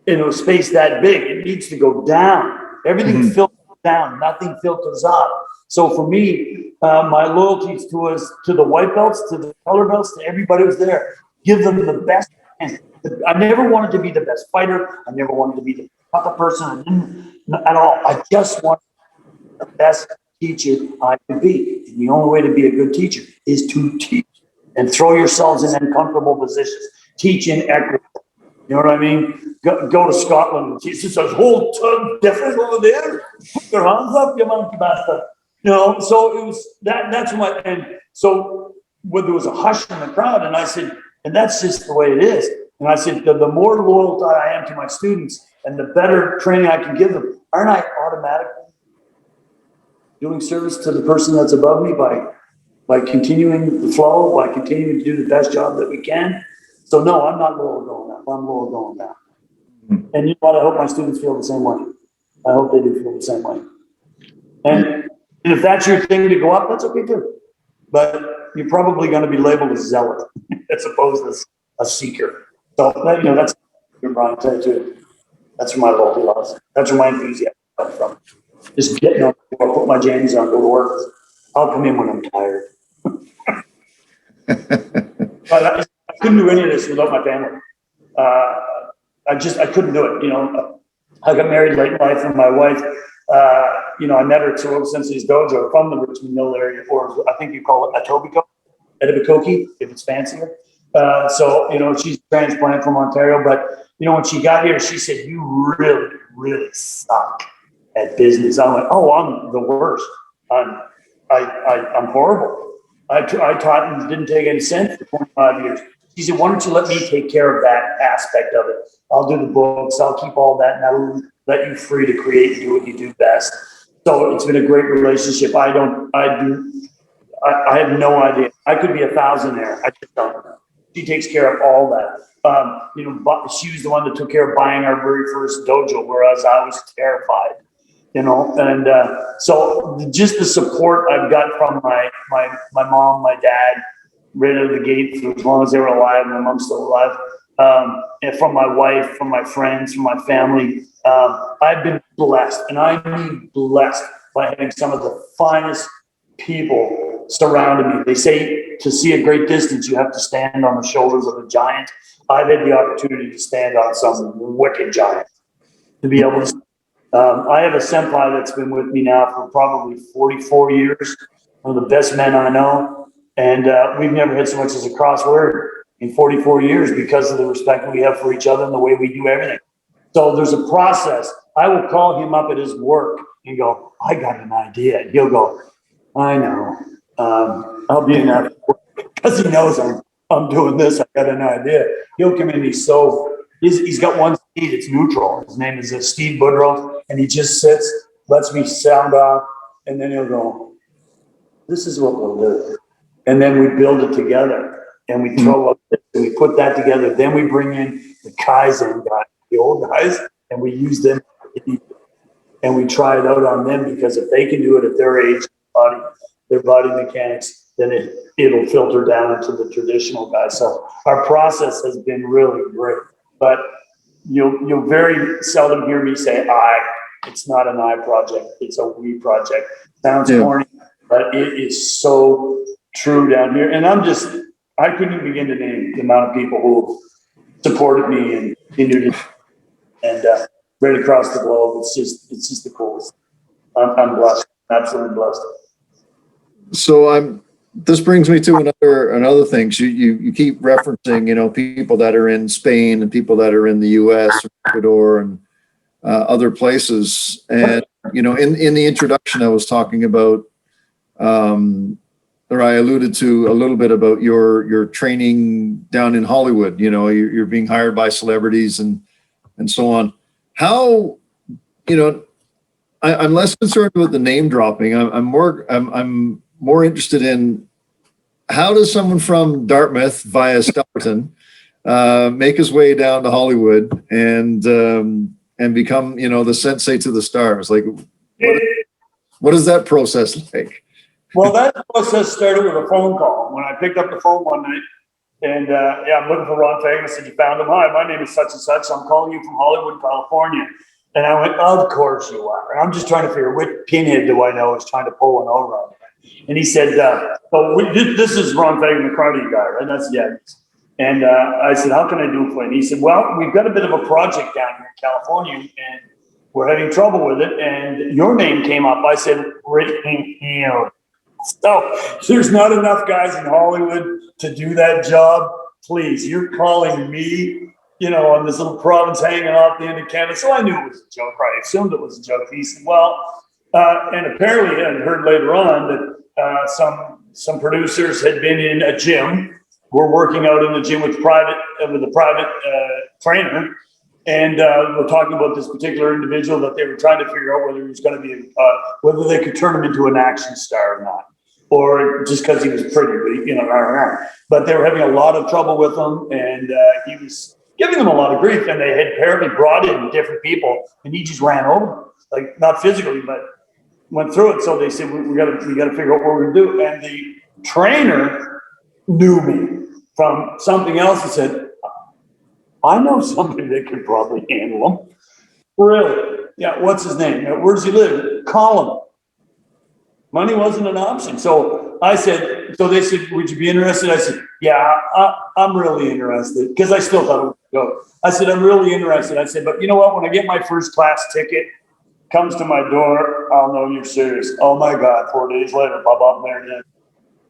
[SPEAKER 2] in a space that big? It needs to go down. Everything filters down. Nothing filters up. So for me, my loyalty is to the white belts, to the color belts, to everybody who's there. Give them the best. And I never wanted to be the best fighter. I never wanted to be the toughest person. I didn't at all. I just wanted the best teacher I could be. And the only way to be a good teacher is to teach and throw yourselves in uncomfortable positions. Teach in equity. You know what I mean? Go to Scotland. Jesus says, whole ton different over there. Put your hands up, you monkey bastard. You know, so it was that's my, and so when there was a hush in the crowd, and I said, and that's just the way it is. And I said, the more loyal I am to my students and the better training I can give them, aren't I automatically doing service to the person that's above me by continuing the flow, by continuing to do the best job that we can? So no, I'm not loyal going up. I'm loyal going down. And you know what? I hope my students feel the same way. I hope they do feel the same way. And if that's your thing to go up, that's okay too. But you're probably going to be labeled a zealot as opposed to a seeker. So you know, that's your Brian said too. That's where my loyalty lies. That's where my enthusiasm comes from. Just getting up, put my jammies on, go to work. I'll come in when I'm tired. But I couldn't do any of this without my family. I couldn't do it. You know, I got married late in life, and my wife, you know, I met her at Tsuruoka Sensei's dojo from the Richmond Mill area, or I think you call it Etobicoke, if it's fancier. So, you know, she's transplanted from Ontario, but, you know, when she got here, she said, you really, really suck at business. I went, oh, I'm the worst. I'm horrible. I taught and didn't take any cents for 25 years. She said, why don't you let me take care of that aspect of it? I'll do the books. I'll keep all that, and I'll let you free to create and do what you do best. So it's been a great relationship. I have no idea. I could be a thousandaire. I just don't know. She takes care of all that. You know, she was the one that took care of buying our very first dojo, whereas I was terrified. You know, and so just the support I've got from my mom, my dad, right out of the gate for as long as they were alive. My mom's still alive. And from my wife, from my friends, from my family, I've been blessed, and I mean blessed, by having some of the finest people surrounding me. They say to see a great distance, you have to stand on the shoulders of a giant. I've had the opportunity to stand on some wicked giants, to be able to. I have a senpai that's been with me now for probably 44 years, one of the best men I know. And we've never had so much as a crossword in 44 years because of the respect we have for each other and the way we do everything. So there's a process. I will call him up at his work and go, I got an idea. And he'll go, I know. I'll be in that because he knows I'm doing this. I got an idea. He'll come in. He's got one seat. It's neutral. His name is Steve Boudreau, and he just sits, lets me sound off, and then he'll go, this is what we'll do. And then we build it together, and we throw up this, and we put that together. Then we bring in the Kaizen guys, the old guys, and we use them, and we try it out on them, because if they can do it at their age, their body mechanics, then it'll filter down into the traditional guys. So our process has been really great, but you'll very seldom hear me say I. It's not an I project, it's a we project. Sounds corny, but it is so true down here. And I couldn't begin to name the amount of people who supported me and continued and right across the globe. It's just the coolest. I'm blessed, absolutely blessed.
[SPEAKER 1] So this brings me to another thing. So you keep referencing, people that are in Spain and people that are in the US, Ecuador, and other places. And, in the introduction, I was talking about, or I alluded to a little bit about your training down in Hollywood. You're being hired by celebrities and so on. How, I'm less concerned with the name dropping. I'm more interested in, how does someone from Dartmouth via Skelton make his way down to Hollywood and become, the sensei to the stars? Like, what is that process like?
[SPEAKER 2] Well, that process started with a phone call. When I picked up the phone one night, and I'm looking for Ron Fagan. I said, you found him? Hi, my name is such and such. I'm calling you from Hollywood, California. And I went, of course you are. And I'm just trying to figure which pinhead do I know is trying to pull an over on me. And he said, this is Ron Fagan, the karate guy, right? That's And I said, how can I do for you? And he said, well, we've got a bit of a project down here in California, and we're having trouble with it. And your name came up. I said, so there's not enough guys in Hollywood to do that job. Please, you're calling me, on this little province hanging off the end of Canada. So I knew it was a joke, right? I assumed it was a joke. He said, well, and apparently I heard later on that some producers had been in a gym. We're working out in the gym with a private trainer. And we're talking about this particular individual that they were trying to figure out whether he was going to be, whether they could turn him into an action star or not, or just because he was pretty, but they were having a lot of trouble with him, and he was giving them a lot of grief. And they had apparently brought in different people, and he just ran over them, like not physically, but went through it. So they said, we got to figure out what we're going to do. And the trainer knew me from something else and said, I know somebody that could probably handle him. Really? Yeah. What's his name? Where does he live? Call him. Money wasn't an option. So I said, so they said, would you be interested? I said, yeah, I'm really interested, because I still thought it would go. I said, I'm really interested. I said, but you know what? When I get my first class ticket comes to my door, I'll know you're serious. Oh my God, 4 days later, I'm there again.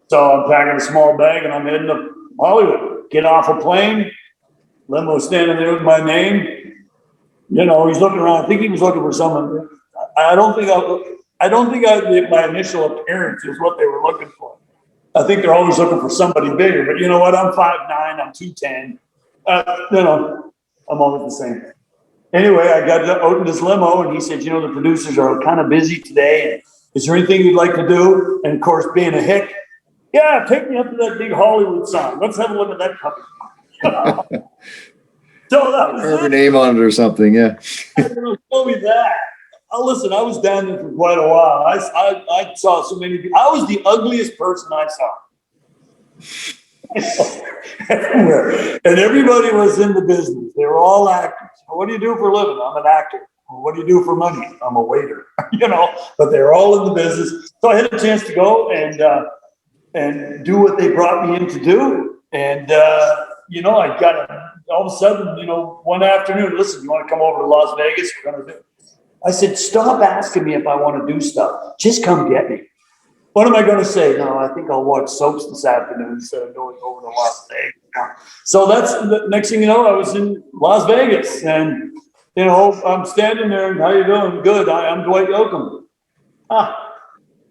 [SPEAKER 2] So I'm packing a small bag and I'm heading to Hollywood. Get off a plane. Limo standing there with my name. He's looking around. I think he was looking for someone. I don't think my initial appearance is what they were looking for. I think they're always looking for somebody bigger. But you know what? I'm 5'9", I'm 210. I'm always the same. Anyway, I got to open this limo, and he said, the producers are kind of busy today. And is there anything you'd like to do? And of course, being a hick, yeah, take me up to that big Hollywood sign. Let's have a look at that company. So that was
[SPEAKER 1] her name on it or something, yeah.
[SPEAKER 2] Show me that. Listen, I was down there for quite a while. I saw so many people. I was the ugliest person I saw. Everywhere. And everybody was in the business. They were all actors. Well, what do you do for a living? I'm an actor. Well, what do you do for money? I'm a waiter. But they're all in the business. So I had a chance to go and do what they brought me in to do. And I got all of a sudden, one afternoon, listen, you want to come over to Las Vegas? We're going to do it. I said, stop asking me if I want to do stuff. Just come get me. What am I going to say? No, I think I'll watch soaps this afternoon instead of going over to Las Vegas. So that's the next thing you know, I was in Las Vegas, and I'm standing there, and how you doing? Good. I'm Dwight Yoakam.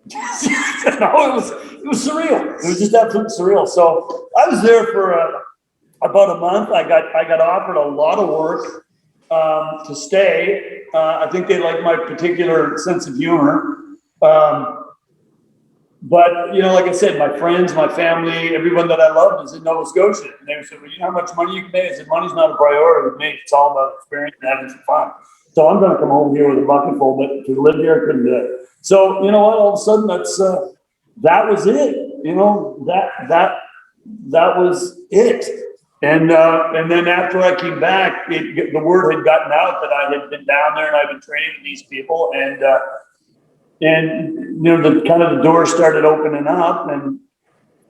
[SPEAKER 2] It was surreal. It was just absolutely surreal. So I was there for about a month. I got offered a lot of work to stay. I think they liked my particular sense of humor. But, like I said, my friends, my family, everyone that I loved is in Nova Scotia. And they said, well, you know how much money you can make? I said, money's not a priority with me. It's all about experience and having some fun. So I'm going to come home here with a bucket full, but to live here, I couldn't do it. So, you know what? All of a sudden, that was it. You know, that was it. And then after I came back, the word had gotten out that I had been down there and I'd been training with these people, and you know, the doors started opening up, and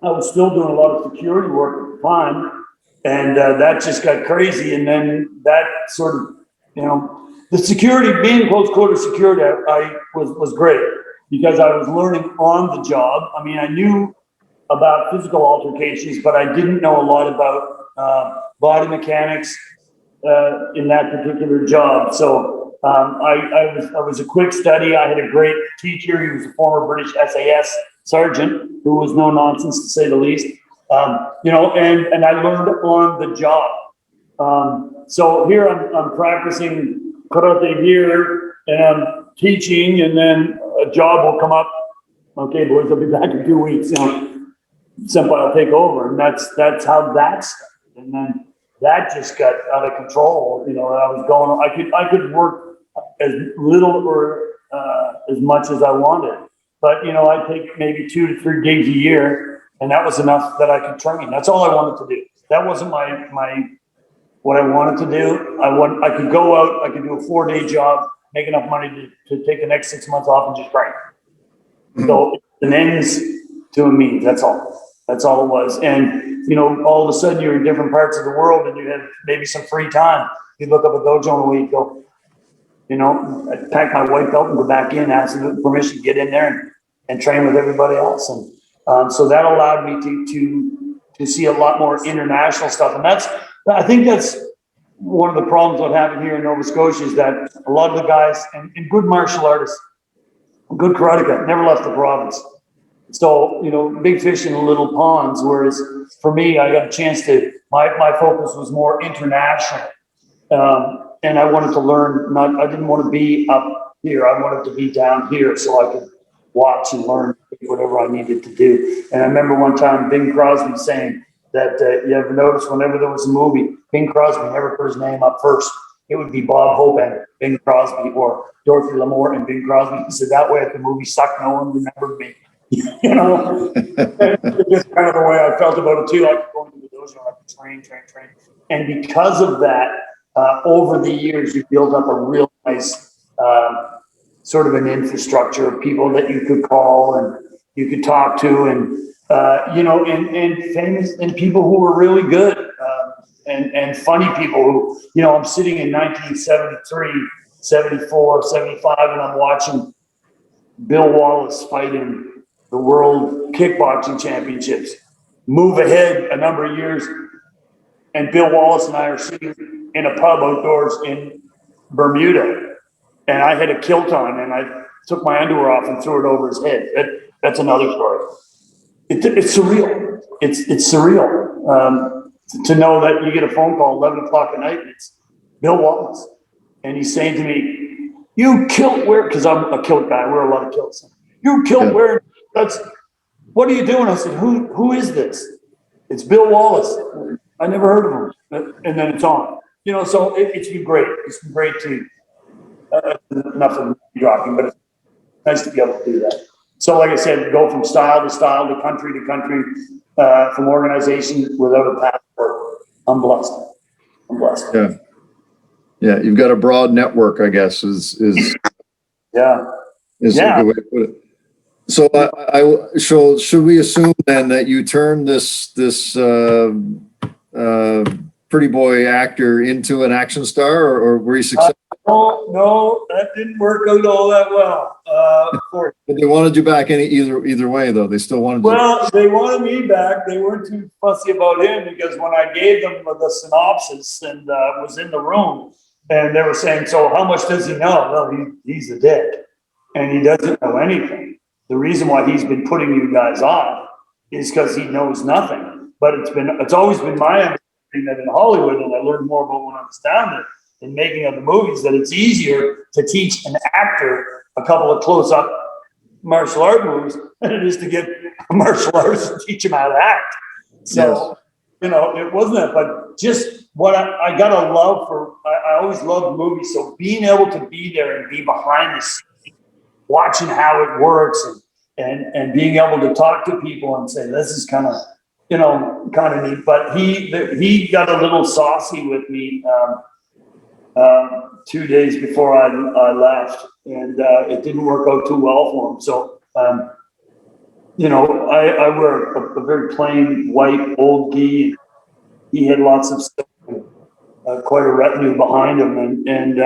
[SPEAKER 2] I was still doing a lot of security work at the time, and that just got crazy. And then that sort of, you know, the security, being close quarter security, I was great because I was learning on the job. I mean, I knew about physical altercations, but I didn't know a lot about body mechanics in that particular job. So I was a quick study. I had a great teacher. He was a former British SAS sergeant who was no nonsense, to say the least. You know, and I learned on the job. So here I'm practicing karate here, and I'm teaching, and then a job will come up. Okay, boys, I'll be back in 2 weeks. You know, Senpai will take over, and that's how that started. And then that just got out of control. You know, I was going. I could work as little or as much as I wanted, but you know, I'd take maybe 2 to 3 gigs a year, and that was enough that I could train. That's all I wanted to do. That wasn't my what I wanted to do. I could go out. I could do a 4-day job, make enough money to take the next 6 months off and just train. So it's an ends to a means. That's all. That's all it was. And, you know, all of a sudden you're in different parts of the world and you have maybe some free time. You look up a dojo in a week, go, you know, I'd pack my white belt and go back in, ask them permission to get in there and train with everybody else. And so that allowed me to see a lot more international stuff. And I think that's one of the problems with having here in Nova Scotia is that a lot of the guys and good martial artists, good karateka, never left the province. So, you know, big fish in little ponds, whereas for me, I got a chance to, my focus was more international. And I wanted to learn, I didn't want to be up here. I wanted to be down here so I could watch and learn whatever I needed to do. And I remember one time Bing Crosby saying that, you ever notice whenever there was a movie, Bing Crosby never put his name up first. It would be Bob Hope and Bing Crosby, or Dorothy Lamour and Bing Crosby. He said that way if the movie sucked, no one remembered me. You know, it's just kind of the way I felt about it too. I could go into the dojo, I could train. And because of that, over the years, you build up a real nice sort of an infrastructure of people that you could call and you could talk to, and you know, and famous and people who were really good and funny people who, you know, I'm sitting in 1973, 74, 75, and I'm watching Bill Wallace fighting the World Kickboxing Championships, move ahead a number of years, and Bill Wallace and I are sitting in a pub outdoors in Bermuda, and I had a kilt on, and I took my underwear off and threw it over his head. That's another story. It's surreal. It's surreal to know that you get a phone call 11 o'clock at night, and it's Bill Wallace, and he's saying to me, "You kilt wear," because I'm a kilt guy. I wear a lot of kilts. "You kilt wear. What are you doing?" I said, who is this? It's Bill Wallace. I never heard of him. And then it's on. You know, so it's been great. It's been great to, enough of me dropping, but it's nice to be able to do that. So like I said, go from style to style, to country, from organization without a passport. I'm blessed.
[SPEAKER 1] Yeah. Yeah. You've got a broad network, I guess, is
[SPEAKER 2] yeah.
[SPEAKER 1] A good way to put it. So should we assume then that you turned this pretty boy actor into an action star, or were you successful?
[SPEAKER 2] No, that didn't work out all that well.
[SPEAKER 1] But they wanted you back either way, though. They still wanted you.
[SPEAKER 2] Well, they wanted me back. They weren't too fussy about him, because when I gave them the synopsis and was in the room, and they were saying, "So how much does he know?" Well, he's a dick, and he doesn't know anything. The reason why he's been putting you guys off is because he knows nothing. But it's always been my understanding that in Hollywood, and I learned more about when I was down there in making of the movies, that it's easier to teach an actor a couple of close-up martial art moves than it is to get a martial artist to teach him how to act. So, you know, it wasn't that, but just what I got a love for. I always loved movies, so being able to be there and be behind the scenes, watching how it works, and being able to talk to people and say, this is kind of, kind of neat. But he got a little saucy with me 2 days before I left, and it didn't work out too well for him. So, I wear a very plain white old gi. He had lots of stuff, quite a retinue behind him. And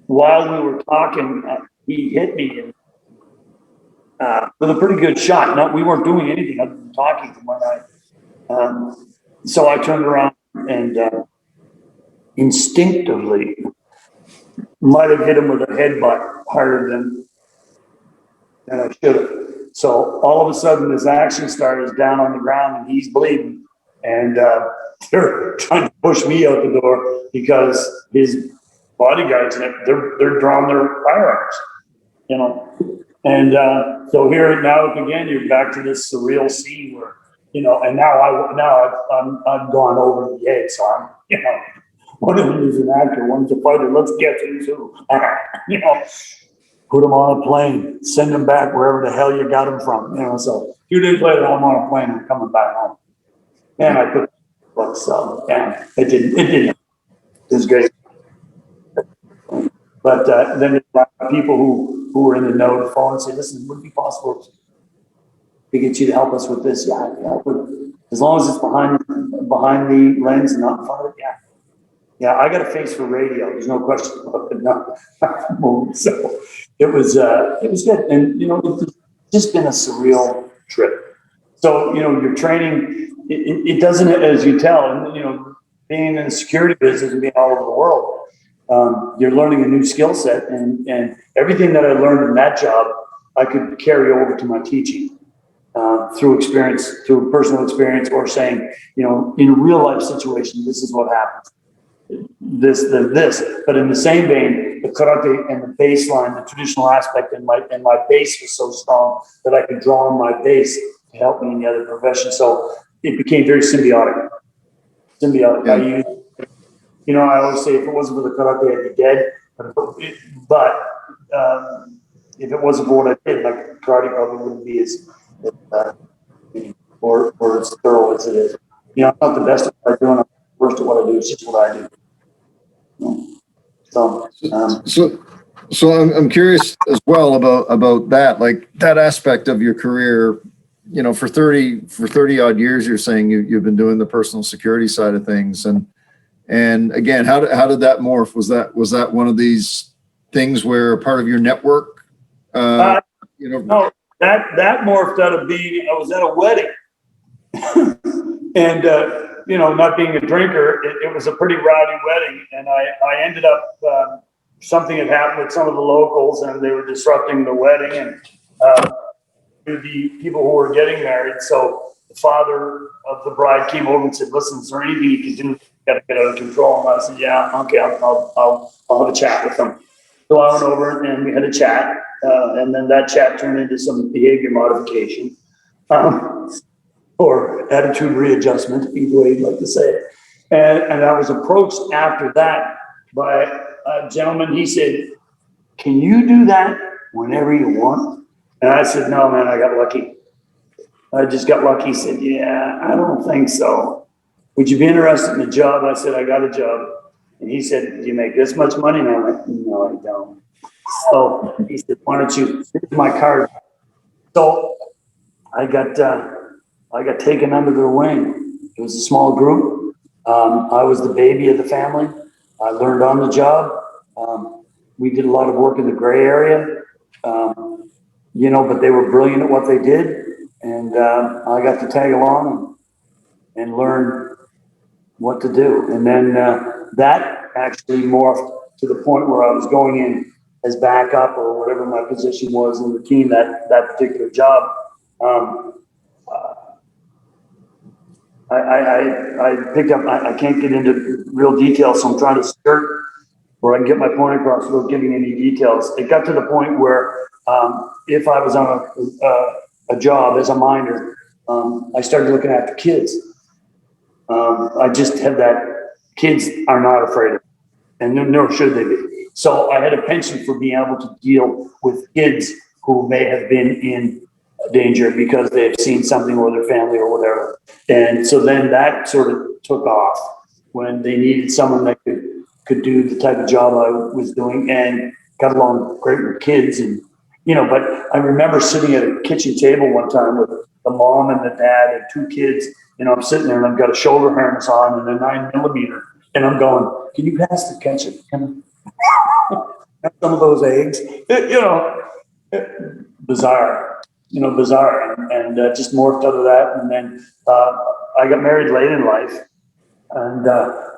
[SPEAKER 2] while we were talking, he hit me with a pretty good shot. We weren't doing anything other than talking to my guy. So I turned around and instinctively might have hit him with a headbutt harder than I should have. So all of a sudden, this action star is down on the ground and he's bleeding. And they're trying to push me out the door because his bodyguards, they're drawing their firearms, And so here now again, you're back to this surreal scene where, and now I've gone over the edge. So I'm, one of them is an actor, one's a fighter. Let's get into, put them on a plane, send them back wherever the hell you got them from. So a few days later, I'm on a plane, I'm coming back home. And I put books, so yeah, it didn't. It was great. But then there were people who were in the know to phone and say, listen, would it be possible to get you to help us with this? Yeah, as long as it's behind the lens and not in front of it, yeah. Yeah, I got a face for radio. There's no question about it. No. So it was good. And, it's just been a surreal trip. So, your training, it doesn't, as you tell, and, being in the security business and being all over the world, you're learning a new skill set, and everything that I learned in that job, I could carry over to my teaching through personal experience, or saying, in a real life situation, this is what happens. This, but in the same vein, the karate and the baseline, the traditional aspect, and my base was so strong that I could draw on my base to help me in the other profession. So it became very symbiotic. Yeah. I always say, if it wasn't for the karate, I'd be dead. But if it wasn't for what I did, like karate probably wouldn't be as or as thorough as it is. I'm not the best at what I do, and I'm the worst at what I do. It's just what I do.
[SPEAKER 1] So I'm curious as well about that, like that aspect of your career. For 30 odd years, you're saying you've been doing the personal security side of things, and again, how did that morph? Was that one of these things where a part of your network?
[SPEAKER 2] No, that morphed out of being. I was at a wedding, and not being a drinker, it was a pretty rowdy wedding, and I ended up. Something had happened with some of the locals, and they were disrupting the wedding, and the people who were getting married. So the father of the bride came over and said, "Listen, is there anything you can do? You got to get out of control." And I said, "Yeah, okay, I'll have a chat with them." So I went over and we had a chat, and then that chat turned into some behavior modification, or attitude readjustment, either way you'd like to say it. And I was approached after that by a gentleman. He said, "Can you do that whenever you want?" And I said, "No, man, I got lucky. I just got lucky." He said, "Yeah, I don't think so. Would you be interested in a job?" I said, "I got a job." And he said, "Do you make this much money?" And I'm like, "No, I don't." So he said, "Why don't you, here's my card." So I got taken under their wing. It was a small group. I was the baby of the family. I learned on the job. We did a lot of work in the gray area, but they were brilliant at what they did. And I got to tag along and learn what to do. And then that actually morphed to the point where I was going in as backup or whatever my position was in the team, that particular job. I picked up, I can't get into real details, so I'm trying to skirt where I can get my point across without giving any details. It got to the point where if I was on a job as a minder, I started looking after kids. I just had that, kids are not afraid of it, and nor should they be. So I had a penchant for being able to deal with kids who may have been in danger because they've seen something or their family or whatever. And so then that sort of took off when they needed someone that could do the type of job I was doing and got along great with kids. And, you know, but I remember sitting at a kitchen table one time with the mom and the dad and two kids. You know, I'm sitting there and I've got a shoulder harness on and a 9mm. And I'm going, can you pass the ketchup? Can I have some of those eggs? You know, bizarre, and just morphed out of that. And then I got married late in life, and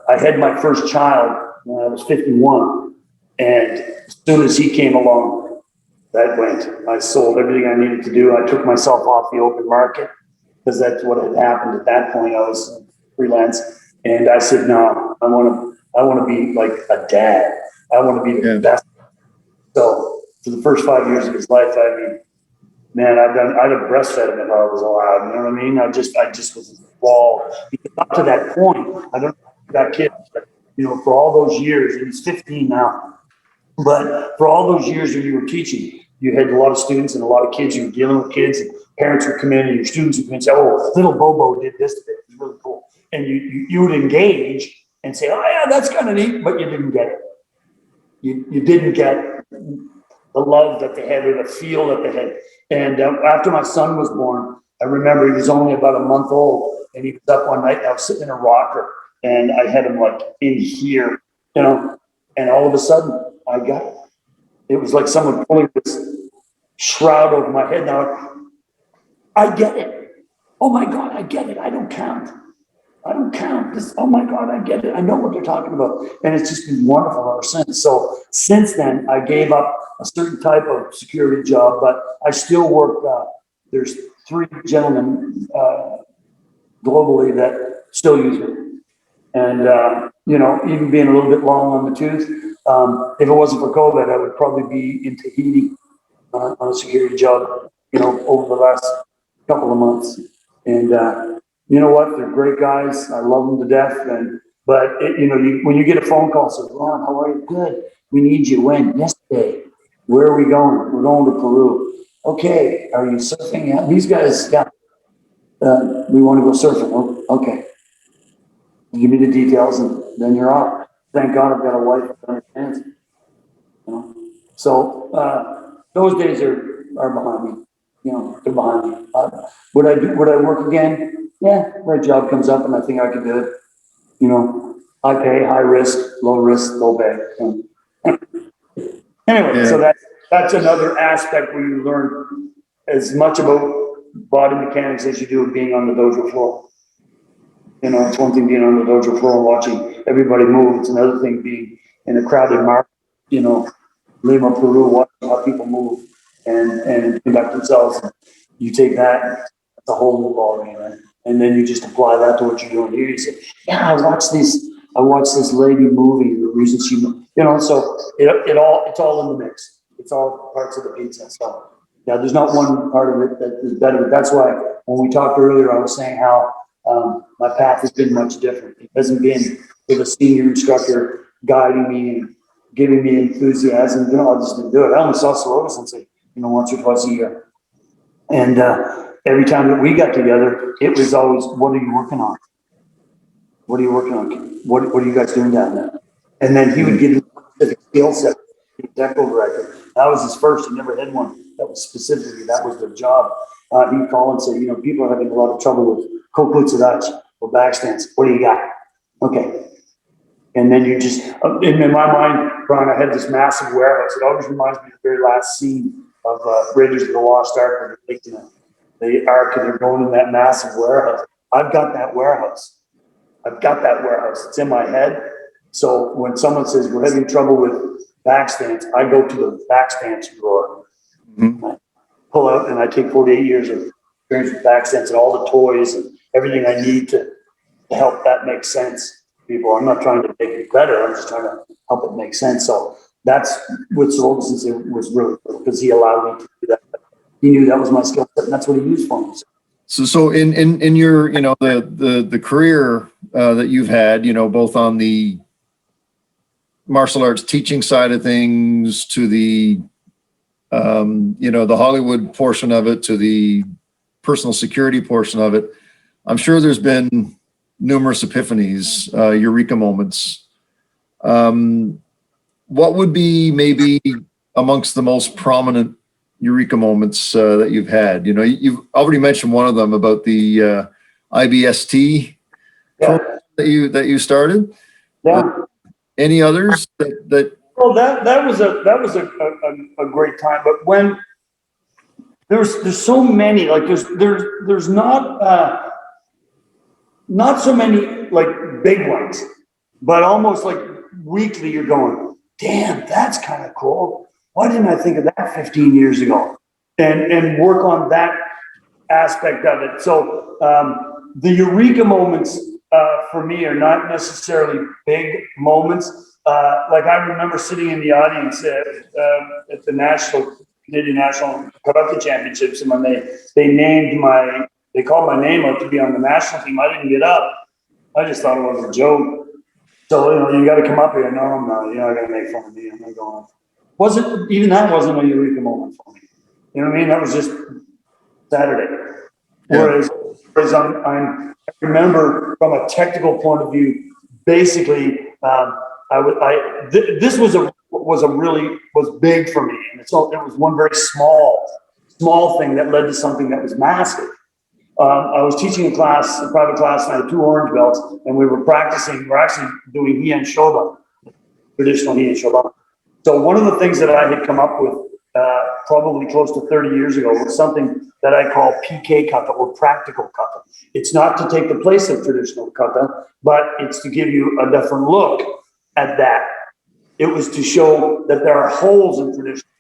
[SPEAKER 2] I had my first child when I was 51. And as soon as he came along, that went. I sold everything I needed to do. I took myself off the open market because that's what had happened at that point. I was freelance, and I said, no, I want to be like a dad. I want to be the best. So for the first 5 years of his life, I mean, man, I'd have breastfed him if I was allowed. You know what I mean? I just was involved. Because up to that point, I don't know that kid, but, you know, for all those years, and he's 15 now, but for all those years that you were teaching, you had a lot of students and a lot of kids. You were dealing with kids, and parents would come in, and your students would come in and say, "Oh, little Bobo did this today. It was really cool." And you would engage and say, "Oh yeah, that's kind of neat," but you didn't get it. You didn't get the love that they had or the feel that they had. And after my son was born, I remember he was only about a month old, and he was up one night, and I was sitting in a rocker, and I had him like in here, you know, and all of a sudden I got it. It was like someone pulling this shroud over my head. Now I get it. Oh my God, I get it. I don't count. This, oh my God, I get it. I know what they're talking about. And it's just been wonderful ever since. So since then, I gave up a certain type of security job, but I still work. There's 3 gentlemen globally that still use me. And, you know, even being a little bit long on the tooth, if it wasn't for COVID, I would probably be in Tahiti on a security job, you know, over the last couple of months. And, you know what? They're great guys. I love them to death. But you know, when you get a phone call, says, "Ron, how are you?" "Good. We need you." "When?" "Yesterday." "Where are we going?" "We're going to Peru." "Okay. Are you surfing?" "Yeah." "These guys, yeah. We want to go surfing." "Well, okay. Give me the details, and then you're off." Thank God I've got a wife that understands. You know, so those days are behind me. You know, they're behind me. Would I work again? Yeah, right job comes up and I think I can do it. You know, high pay, high risk, low pay. Anyway, so that's another aspect where you learn as much about body mechanics as you do being on the dojo floor. You know, it's one thing being on the dojo floor and watching everybody move. It's another thing being in a crowded market, you know, Lima, Peru, watching how people move and conduct themselves. You take that, that's a whole new ballgame, right? And then you just apply that to what you're doing here. You say, "Yeah, I watched this lady moving. The reason she moved," you know. So it's all in the mix. It's all parts of the pizza. So yeah, there's not one part of it that is better. But that's why when we talked earlier, I was saying how my path has been much different. It hasn't been with a senior instructor guiding me and giving me enthusiasm. You know, I just didn't do it. I only saw Tsuruoka Sensei, you know, once or twice a year. And every time that we got together, it was always, "What are you working on? What are you working on? What are you guys doing down there?" And then he would give me a specific skill set. Deco director. That was his first. He never had one that was specifically, that was their job. He'd call and say, "You know, people are having a lot of trouble with kokutsudachi or backstands. What do you got?" "Okay." And then you just, in my mind, Brian, I had this massive warehouse. It always reminds me of the very last scene of Raiders of the Lost Ark, where they're taking the Ark and they're going in that massive warehouse. I've got that warehouse. It's in my head. So when someone says we're having trouble with backstands, I go to the backstands drawer. Mm-hmm. I pull out and I take 48 years of experience with backstands and all the toys and everything I need to help that make sense. People, I'm not trying to make it better. I'm just trying to help it make sense. So that's what Tsuruoka Sensei was really cool, because he allowed me to do that. He knew that was my skill set, and that's what he used for me.
[SPEAKER 1] So in your, you know, the career that you've had, you know, both on the martial arts teaching side of things to the the Hollywood portion of it to the personal security portion of it, I'm sure there's been numerous epiphanies, eureka moments. What would be maybe amongst the most prominent eureka moments that you've had? You've already mentioned one of them about the IBST program that you started.
[SPEAKER 2] Yeah.
[SPEAKER 1] Any others that
[SPEAKER 2] Well, that was a great time, but when there's so many, like there's not so many like big ones, but almost like weekly you're going, damn, that's kind of cool. Why didn't I think of that 15 years ago? And work on that aspect of it. So the eureka moments for me are not necessarily big moments. Like I remember sitting in the audience at the Canadian National Karate Championships, and when they called my name up to be on the national team, I didn't get up. I just thought it was a joke. So you got to come up here. No, I'm not. You're not going to make fun of me. I'm not going. That wasn't a eureka moment for me. You know what I mean? That was just Saturday.
[SPEAKER 1] Yeah.
[SPEAKER 2] Whereas I remember from a technical point of view, basically, this was big for me, and it was one very small thing that led to something that was massive. I was teaching a private class, and I had 2 orange belts, and we were practicing. We're actually doing Hien Shodan, traditional Hien Shodan. So one of the things that I had come up with probably close to 30 years ago was something that I call PK kata, or practical kata. It's not to take the place of traditional kata, but it's to give you a different look at that. It was to show that there are holes in traditional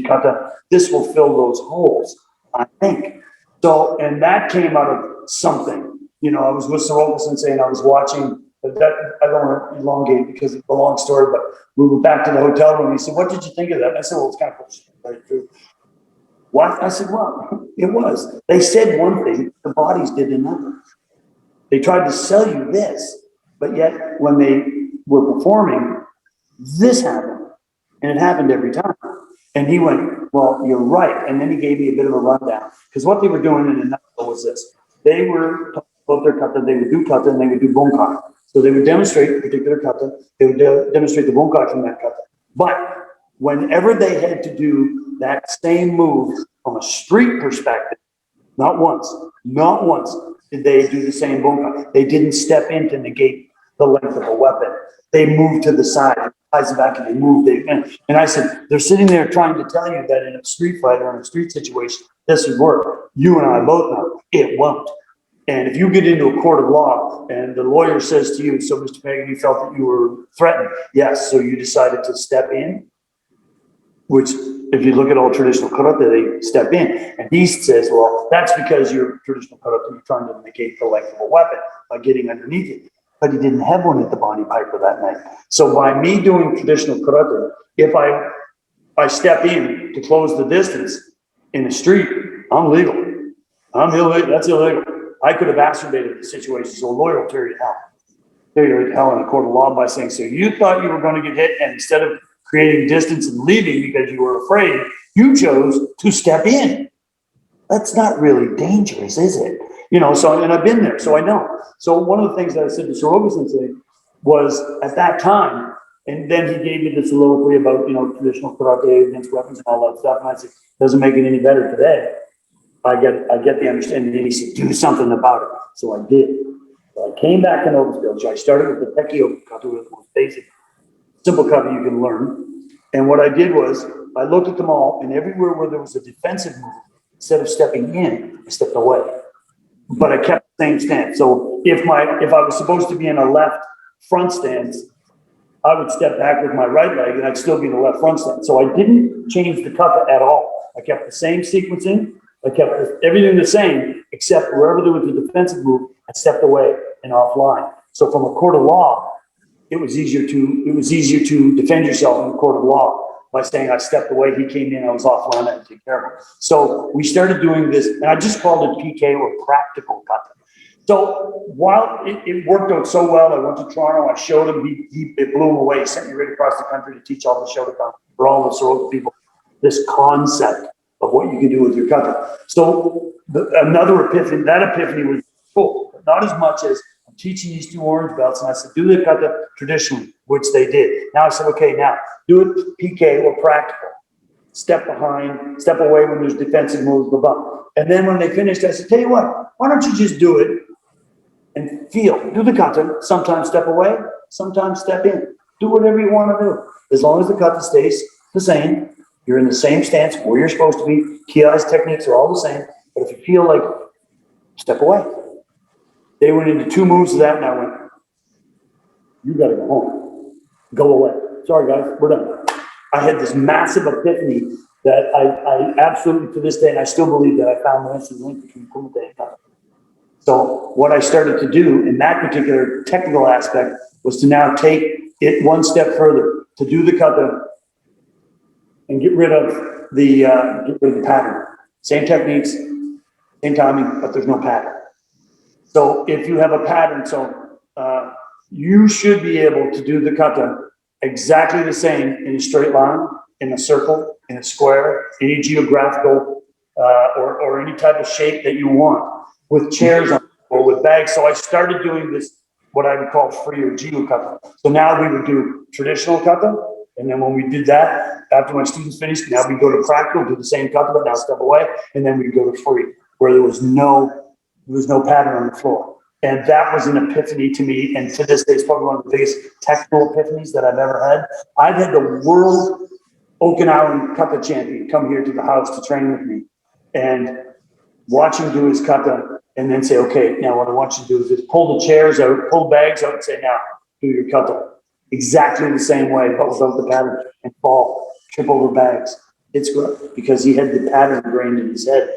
[SPEAKER 2] kata. This will fill those holes, I think. So, and that came out of something. I was with Tsuruoka Sensei, and I was watching. I don't want to elongate because it's a long story, but we were back to the hotel room. He said, "What did you think of that?" I said, "Well, it's kind of right through." What? I said, "Well, it was. They said one thing, the bodies did another. They tried to sell you this, but yet when they were performing, this happened, and it happened every time." And he went, "Well, you're right." And then he gave me a bit of a rundown, because what they were doing in a nutshell was this: they were talking about their kata, they would do kata, and they would do bunkai. So they would demonstrate a particular kata, they would demonstrate the bunkai from that kata. But whenever they had to do that same move from a street perspective, not once did they do the same bunkai. They didn't step in to negate the length of a weapon. They moved to the side, back, and they moved. And I said, they're sitting there trying to tell you that in a street fight or in a street situation, this would work. You and I both know it won't. And if you get into a court of law and the lawyer says to you, "So, Mr. Fagan, you felt that you were threatened." Yes. So you decided to step in, which if you look at all traditional karate, they step in. And he says, "Well, that's because you're traditional karate, you're trying to negate the length of a weapon by getting underneath it." But he didn't have one at the Bonnie Piper that night. So by me doing traditional karate, if I step in to close the distance in the street, I'm legal. I'm illegal. That's illegal. I could have exacerbated the situation. So a lawyer will tear you to hell. Tear you to hell in a court of law by saying, "So you thought you were going to get hit, and instead of creating distance and leaving because you were afraid, you chose to step in." That's not really dangerous, is it? So, and I've been there, so I know. So one of the things that I said to Tsuruoka Sensei was at that time, and then he gave me the soliloquy about, traditional karate against weapons and all that stuff. And I said, "Doesn't make it any better today." I get the understanding. And he said, "Do something about it." So I did. So I came back to Nova Scotia. I started with the Tekio kata, the most basic, simple kata you can learn. And what I did was I looked at them all, and everywhere where there was a defensive move, instead of stepping in, I stepped away. But I kept the same stance. So if I was supposed to be in a left front stance, I would step back with my right leg, and I'd still be in the left front stance. So I didn't change the kata at all. I kept the same sequencing. I kept everything the same, except wherever there was a defensive move, I stepped away and offline. So from a court of law, it was easier to defend yourself in the court of law by saying I stepped away, he came in, I was offline, I had to take care of him. So we started doing this, and I just called it PK, or practical kata. So while it worked out so well, I went to Toronto, I showed him, it blew him away. He sent me right across the country to teach all the Shotokan for all the Tsuruoka people. this concept of what you can do with your kata. So another epiphany, that epiphany was cool, but not as much as I'm teaching these 2 orange belts, and I said, do the kata traditionally, which they did. Now I said, okay, now do it PK or practical. Step behind, step away when there's defensive moves, blah, blah. And then when they finished, I said, tell you what, why don't you just do it and feel, do the kata, sometimes step away, sometimes step in. Do whatever you want to do. As long as the kata stays the same, you're in the same stance where you're supposed to be. Kiai's techniques are all the same. But if you feel like, step away. They went into 2 moves of that, and I went, you got to go home. Go away. Sorry, guys, we're done. I had this massive epiphany that I absolutely, to this day, and I still believe that I found the missing link between kumite and kata. So what I started to do in that particular technical aspect was to now take it one step further, to do the kata and get rid of the pattern. Same techniques, same timing, but there's no pattern. So if you have a pattern, you should be able to do the kata exactly the same in a straight line, in a circle, in a square, any geographical or any type of shape that you want, with chairs on or with bags. So I started doing this, what I would call free or jiu kata. So now we would do traditional kata, and then when we did that, after my students finished, now we go to practical, do the same kata, but now step away, and then we go to free, where there was no pattern on the floor. And that was an epiphany to me, and to this day, it's probably one of the biggest technical epiphanies that I've ever had. I've had the world Okinawan kata champion come here to the house to train with me, and watch him do his kata, and then say, okay, now what I want you to do is just pull the chairs out, pull bags out, and say, now do your kata. Exactly the same way, but without the pattern, and fall, trip over bags. It's good, because he had the pattern ingrained in his head.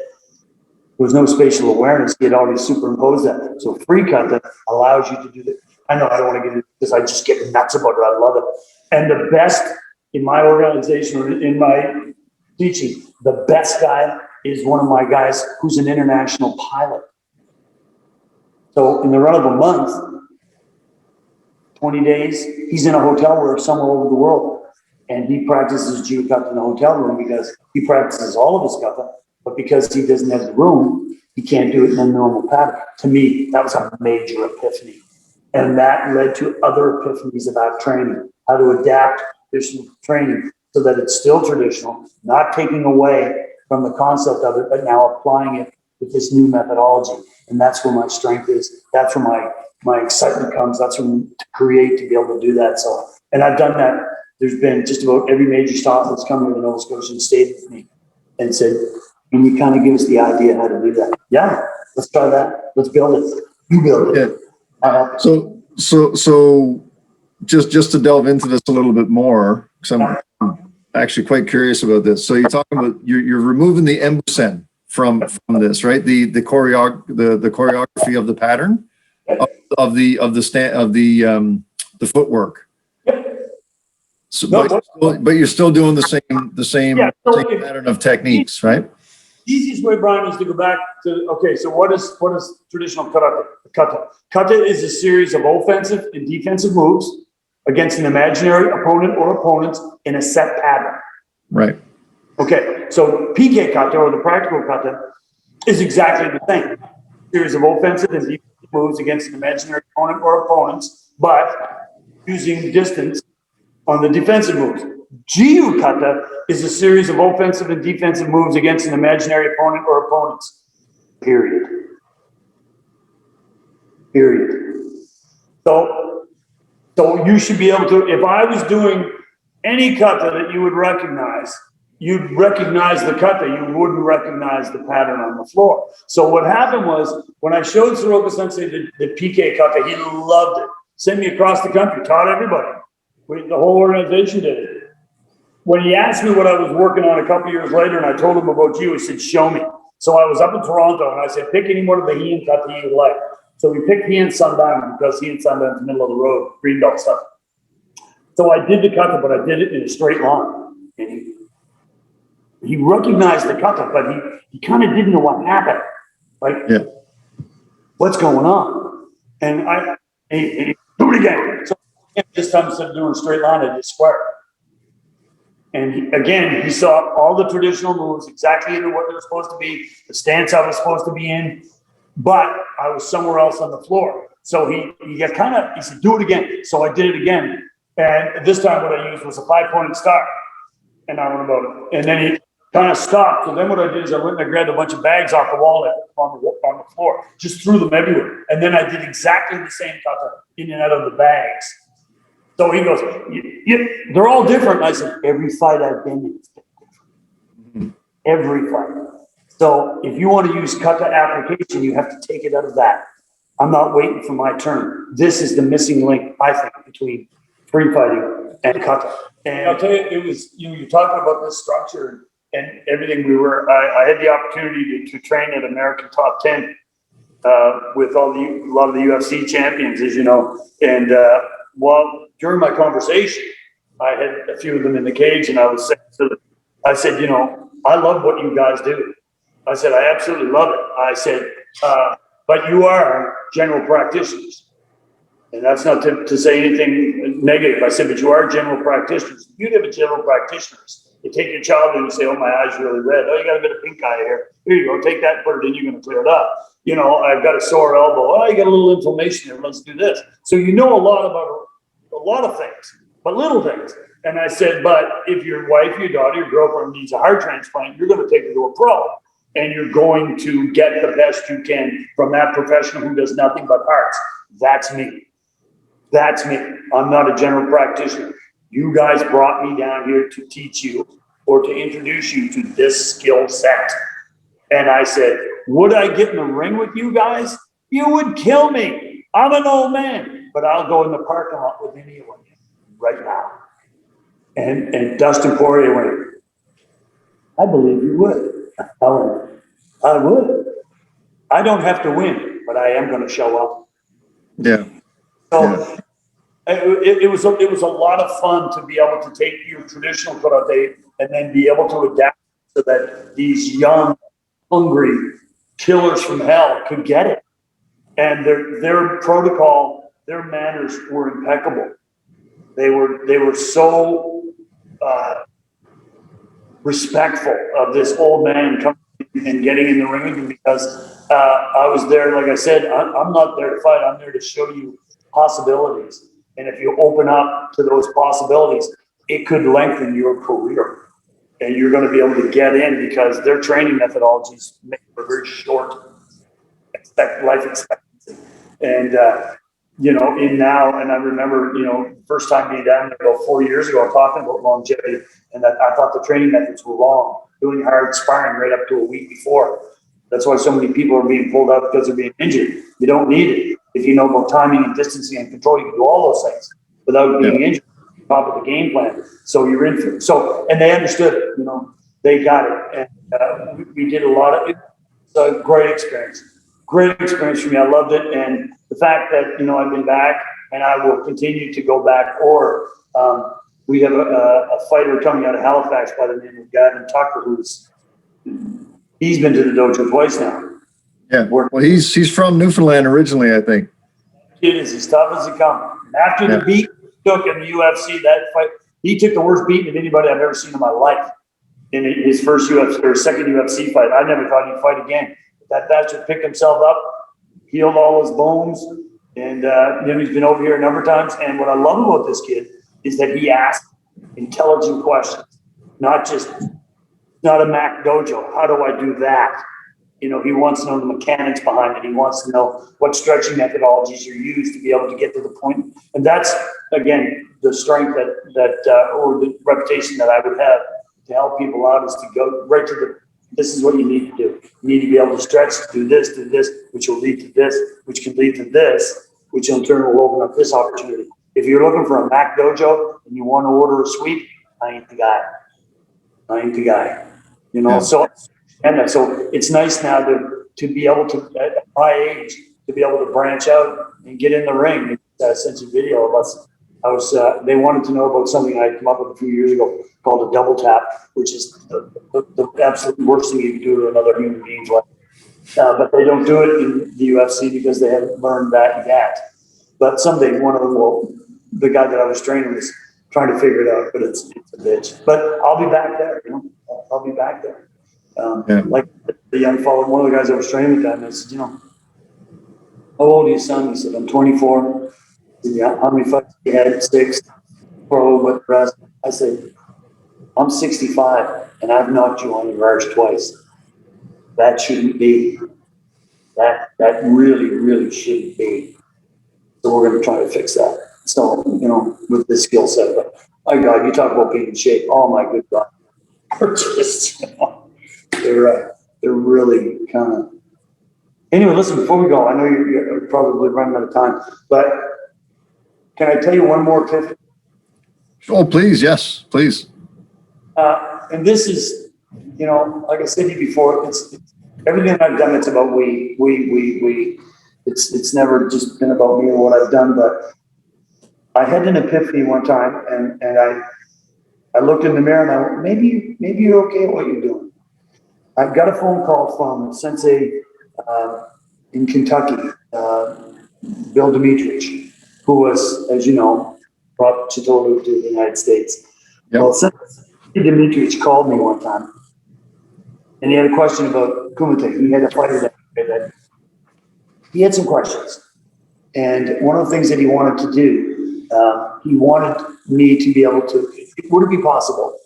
[SPEAKER 2] There was no spatial awareness. He had already superimposed that. So free kata allows you to do that. I know I don't want to get into this. I just get nuts about it. I love it. And the best in my organization, or in my teaching, the best guy is one of my guys who's an international pilot. So in the run of a month, 20 days, he's in a hotel room somewhere over the world. And he practices jiu kata in the hotel room because he practices all of his kata. But because he doesn't have the room, he can't do it in a normal pattern. To me, that was a major epiphany. And that led to other epiphanies about training, how to adapt traditional training so that it's still traditional, not taking away from the concept of it, but now applying it with this new methodology. And that's where my strength is. That's where my excitement comes. That's when to create, to be able to do that. So, and I've done that. There's been just about every major stop that's come here to Nova Scotia and stayed with me and said, can you kind of give us the idea how to do that? Yeah, let's try that. Let's build it. You build it.
[SPEAKER 1] Yeah. So just to delve into this a little bit more, because I'm actually quite curious about this. So you're talking about you're removing the embusen from this, right? The choreography of the pattern of the footwork. So, but you're still doing the same pattern of techniques, right?
[SPEAKER 2] The easiest way, Brian, is to go back to, okay, so what is traditional karate? Kata. Kata is a series of offensive and defensive moves against an imaginary opponent or opponents in a set pattern.
[SPEAKER 1] Right.
[SPEAKER 2] Okay, so PK kata, or the practical kata, is exactly the same. A series of offensive and defensive moves against an imaginary opponent or opponents, but using distance on the defensive moves. Jiu kata is a series of offensive and defensive moves against an imaginary opponent or opponents. Period. So you should be able to, if I was doing any kata that you would recognize, you'd recognize the kata, you wouldn't recognize the pattern on the floor. So what happened was, when I showed Tsuruoka Sensei the PK kata, he loved it. Sent me across the country, taught everybody. The whole organization did it. When he asked me what I was working on a couple years later, and I told him about you, he said, show me. So I was up in Toronto, and I said, pick any one of the Heian kata you like. So we picked Heian Sandan, because Heian Sandan is the middle of the road, green belt stuff. So I did the kata, but I did it in a straight line. And he recognized the kata, but he kind of didn't know what happened. Like, yeah. What's going on? And he do it again. So this time, instead of doing a straight line, I did square. And he saw all the traditional moves, exactly into what they were supposed to be, the stance I was supposed to be in, but I was somewhere else on the floor. So he said, do it again. So I did it again. And this time what I used was a 5-point start. And I went about it. And then he kind of stopped. So then what I did is I went and I grabbed a bunch of bags off the wall on the floor, just threw them everywhere. And then I did exactly the same kata in and out of the bags. So he goes, they're all different. And I said, every fight I've been in is different. Every fight. So if you want to use kata application, you have to take it out of that. I'm not waiting for my turn. This is the missing link, I think, between free fighting and kata. And I'll tell you, it was, you're talking about this structure and everything. I had the opportunity to train at American Top 10 with a lot of the UFC champions, as you know. And during my conversation, I had a few of them in the cage, and I was saying to them, I said, I love what you guys do. I said, I absolutely love it. I said, but you are general practitioners. And that's not to say anything negative. I said, but you are general practitioners. You'd have a general practitioners. You take your child and you say, oh, my eye's really red. Oh, you got a bit of pink eye here. Here you go. Take that and put it in. You're going to clear it up. I've got a sore elbow. Oh, you got a little inflammation there. Let's do this. So a lot about a lot of things, but little things. And I said, but if your wife, your daughter, your girlfriend needs a heart transplant, you're going to take her to a pro. And you're going to get the best you can from that professional who does nothing but hearts. That's me. That's me. I'm not a general practitioner. You guys brought me down here to teach you or to introduce you to this skill set. And I said, would I get in the ring with you guys? You would kill me. I'm an old man, but I'll go in the parking lot with anyone right now. And Dustin Poirier went, I believe you would. I would. I don't have to win, but I am going to show up.
[SPEAKER 1] Yeah.
[SPEAKER 2] So it was a lot of fun to be able to take your traditional karate and then be able to adapt so that these young, hungry killers from hell could get it. And their protocol, their manners were impeccable. They were so respectful of this old man coming and getting in the ring with me because I was there, like I said, I'm not there to fight. I'm there to show you possibilities. And if you open up to those possibilities, it could lengthen your career. And you're going to be able to get in because their training methodologies make for very short life expectancy. And, and I remember, first time being down there about 4 years ago, talking about longevity, and that I thought the training methods were wrong, doing hard sparring right up to a week before. That's why so many people are being pulled out because they're being injured. You don't need it. If you know about timing and distancing and control, you can do all those things without being injured. Top of the game plan. So you're in for it. And they understood it, they got it. And we did a lot of it. So great experience for me. I loved it. And the fact that, I've been back and I will continue to go back, or we have a fighter coming out of Halifax by the name of Gavin Tucker, he's been to the dojo twice now.
[SPEAKER 1] Yeah. Well, he's from Newfoundland originally, I think.
[SPEAKER 2] It is. He's tough as he comes. And after the beat took in the UFC, that fight, he took the worst beating of anybody I've ever seen in my life. In his first UFC or second UFC fight, I never thought he'd fight again. That bastard picked himself up, healed all his bones, and he's been over here a number of times. And what I love about this kid is that he asks intelligent questions, not a Mac dojo. How do I do that? He wants to know the mechanics behind it. He wants to know what stretching methodologies you use to be able to get to the point. And that's, again, the strength that or the reputation that I would have to help people out is to go right to this is what you need to do. You need to be able to stretch, do this, which will lead to this, which can lead to this, which in turn will open up this opportunity. If you're looking for a Mac dojo and you want to order a suite, I ain't the guy.
[SPEAKER 1] Yeah.
[SPEAKER 2] So it's nice now to be able to, at my age, to be able to branch out and get in the ring. I sent you a video of us. They wanted to know about something I come up with a few years ago called a double tap, which is the absolute worst thing you can do to another human being's life. But they don't do it in the UFC because they haven't learned that yet. But someday one of them will, the guy that I was training is trying to figure it out, but it's a bitch. But I'll be back there, you know, I'll be back there.
[SPEAKER 1] Yeah.
[SPEAKER 2] Like the young fellow, one of the guys I was training with that, and I said, you know, how old are you, son? He said, I'm 24. I said, yeah, how many fights you had? 6. Pro, what the rest? I said, I'm 65 and I've knocked you on your arse twice. That shouldn't be. That really, really shouldn't be. So we're going to try to fix that. So, you know, with this skill set, but my God, you talk about being in shape. Oh my good God. They're just, you know, they're really kind of, anyway, listen, before we go, I know you're probably running out of time, but can I tell you one more tip?
[SPEAKER 1] Oh, please. Yes, please.
[SPEAKER 2] And this is, you know, like I said to you before, it's everything I've done, it's about we. It's never just been about me and what I've done, but I had an epiphany one time and I looked in the mirror and I went, maybe you're okay at what you're doing. I got a phone call from Sensei in Kentucky, Bill Dimitrich, who was, as you know, brought Chitoru to the United States.
[SPEAKER 1] Yep.
[SPEAKER 2] Well, Sensei Dimitrich called me one time and he had a question about kumite. He had a fighter that he had some questions. And one of the things that he wanted to do, he wanted me to be able to, would it be possible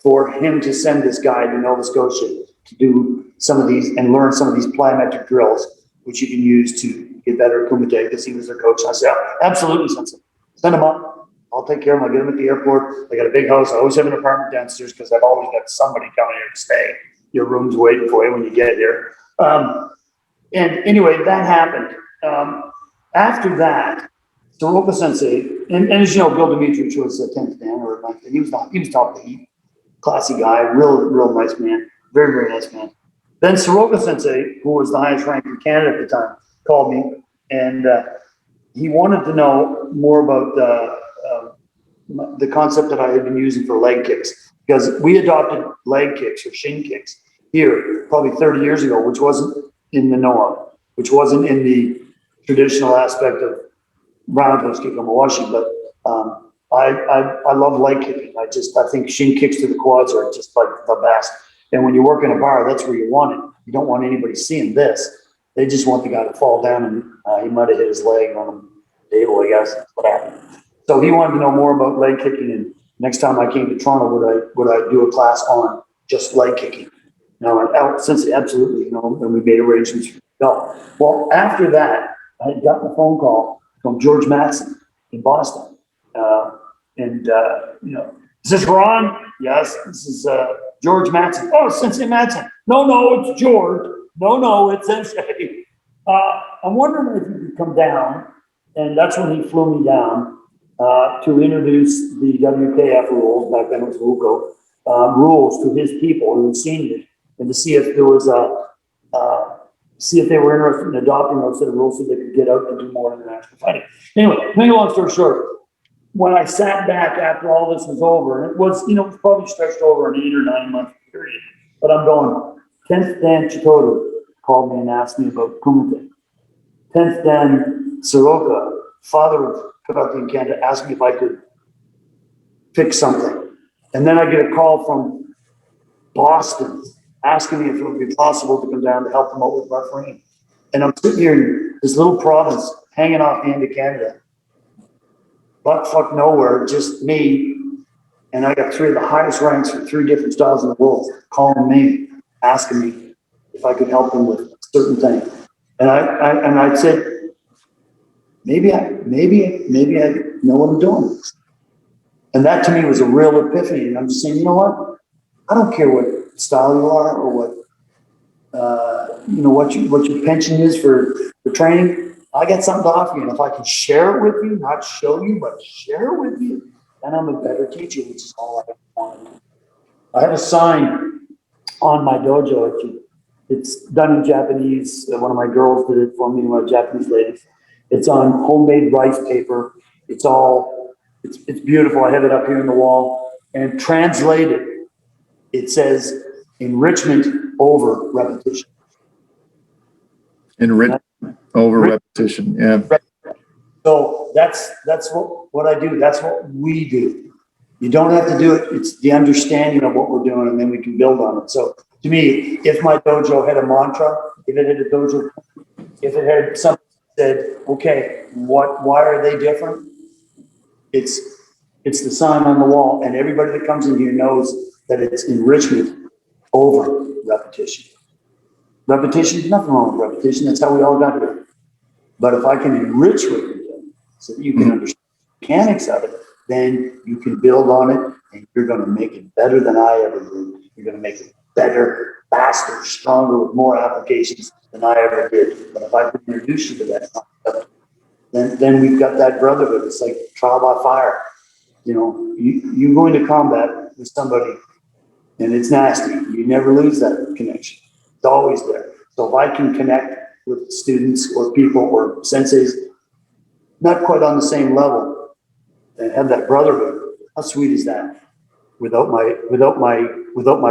[SPEAKER 2] for him to send this guy to Nova Scotia to do some of these and learn some of these plyometric drills, which you can use to get better at kumite, because he was their coach. And I said, absolutely, Sensei. Send him up. I'll take care of him. I'll get him at the airport. I got a big house. I always have an apartment downstairs because I've always got somebody coming here to stay. Your room's waiting for you when you get here. And anyway, that happened. After that, Tsuruoka Sensei, and as you know, Bill Dimitrich was a 10th Dan or 9th, and he was top of the heap. Classy guy, real nice man, very nice man. Then Tsuruoka Sensei, who was the highest rank in Canada at the time, called me, and he wanted to know more about the concept that I had been using for leg kicks, because we adopted leg kicks or shin kicks here probably 30 years ago, which wasn't in the norm, which wasn't in the traditional aspect of roundhouse kick on Mawashi, but I love leg kicking. I think shin kicks to the quads are just like the best. And when you work in a bar, that's where you want it. You don't want anybody seeing this. They just want the guy to fall down and he might have hit his leg on the table, I guess. That's what happened. So he wanted to know more about leg kicking. And next time I came to Toronto, would I do a class on just leg kicking? No, Sensei, absolutely. You know, and we made arrangements for go. Well, after that, I had gotten a phone call from George Matson in Boston. You know, is this Ron? Yes, this is George Matson. Oh, Sensei Matson. No, it's George. No, it's Sensei. I'm wondering if you could come down, and that's when he flew me down to introduce the WKF rules, back then it was WUCO, rules to his people who had seen it, and to see if there was see if they were interested in adopting those set of rules so they could get out and do more international fighting. Anyway, make a long story short, when I sat back after all this was over, and it was, you know, probably stretched over an 8 or 9 month period, but I'm going, 10th Dan Chitoru called me and asked me about kumite. 10th Dan Tsuruoka, father of karate in Canada, asked me if I could fix something. And then I get a call from Boston asking me if it would be possible to come down to help them out with refereeing. And I'm sitting here in this little province hanging off the end of Canada, butt nowhere, just me. And I got 3 of the highest ranks for 3 different styles in the world calling me, asking me if I could help them with a certain thing. And I said, maybe I know what I'm doing. And that to me was a real epiphany. And I'm just saying, you know what? I don't care what style you are or what, you know, what your pension is for training. I got something to offer you. And if I can share it with you, not show you, but share it with you, then I'm a better teacher, which is all I want. I have a sign on my dojo. It's done in Japanese. One of my girls did it for me, one of my Japanese ladies. It's on homemade rice paper. It's beautiful. I have it up here on the wall. And translated, it says enrichment over repetition.
[SPEAKER 1] Enrichment over repetition. Yeah.
[SPEAKER 2] So that's what I do. That's what we do. You don't have to do it. It's the understanding of what we're doing, and then we can build on it. So to me, if my dojo had a mantra, if it had a dojo, if it had something that said, okay, why are they different? It's the sign on the wall, and everybody that comes in here knows that it's enrichment over repetition. Repetition, there's nothing wrong with repetition. That's how we all got here. But if I can enrich what you're doing so that you can understand the mechanics of it, then you can build on it, and you're going to make it better than I ever did. You're going to make it better, faster, stronger, with more applications than I ever did. But if I can introduce you to that concept, then we've got that brotherhood. It's like trial by fire. You know, you go into combat with somebody, and it's nasty. You never lose that connection. It's always there. So if I can connect with students or people or senseis, not quite on the same level, and have that brotherhood, how sweet is that? Without my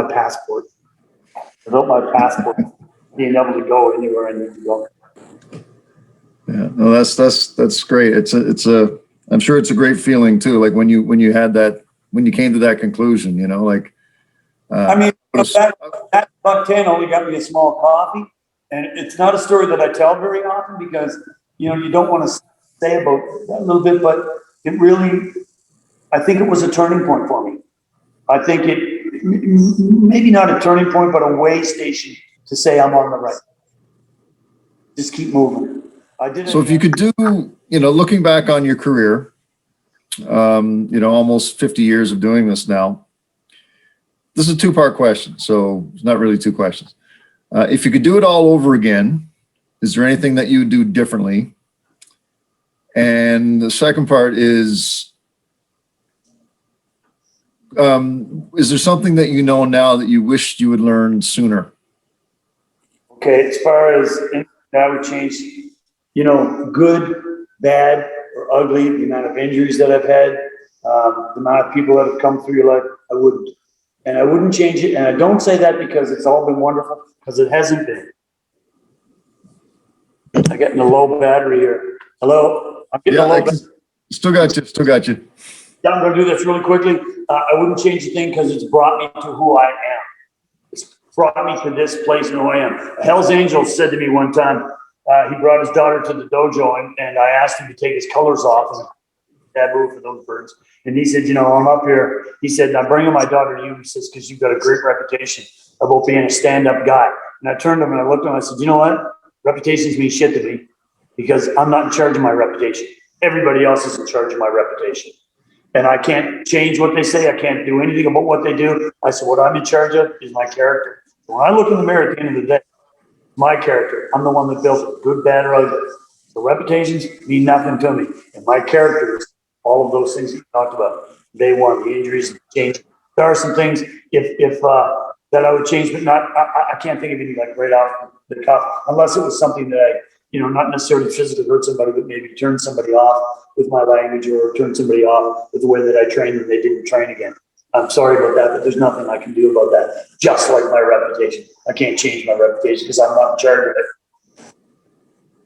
[SPEAKER 2] passport, being able to go anywhere I need to go.
[SPEAKER 1] Yeah, no, that's great. I'm sure it's a great feeling too. Like when you came to that conclusion, you know, like.
[SPEAKER 2] I mean, that $1.10 only got me a small coffee, and it's not a story that I tell very often because, you know, you don't want to say about that a little bit, but it really, I think it was a turning point for me. I think it, maybe not a turning point, but a way station to say I'm on the right. Just keep moving. I did.
[SPEAKER 1] So if you could do, you know, looking back on your career, you know, almost 50 years of doing this now, this is a two-part question, so it's not really two questions. If you could do it all over again, is there anything that you would do differently? And the second part is there something that you know now that you wished you would learn sooner?
[SPEAKER 2] Okay, as far as that would change, you know, good, bad, or ugly, the amount of injuries that I've had, the amount of people that have come through your life, I wouldn't. And I wouldn't change it. And I don't say that because it's all been wonderful, because it hasn't been. I'm getting a low battery here. Hello? I'm getting a low battery.
[SPEAKER 1] Still got you.
[SPEAKER 2] Yeah, I'm going to do this really quickly. I wouldn't change a thing because it's brought me to who I am. It's brought me to this place and who I am. Hell's Angels said to me one time, he brought his daughter to the dojo, and I asked him to take his colors off. And taboo for those birds. And he said, you know, I'm up here. He said, I'm bringing my daughter to you. He says, because you've got a great reputation about being a stand-up guy. And I turned to him and I looked at him and I said, you know what? Reputations mean shit to me because I'm not in charge of my reputation. Everybody else is in charge of my reputation. And I can't change what they say. I can't do anything about what they do. I said, what I'm in charge of is my character. So when I look in the mirror at the end of the day, my character, I'm the one that built it, good, bad, or ugly. So reputations mean nothing to me. And my character is all of those things that you talked about. Day one, the injuries, the change. There are some things if that I would change, but not, I can't think of anything like right off the cuff, unless it was something that I, you know, not necessarily physically hurt somebody, but maybe turn somebody off with my language or turn somebody off with the way that I trained and they didn't train again. I'm sorry about that, but there's nothing I can do about that. Just like my reputation. I can't change my reputation because I'm not in charge of it.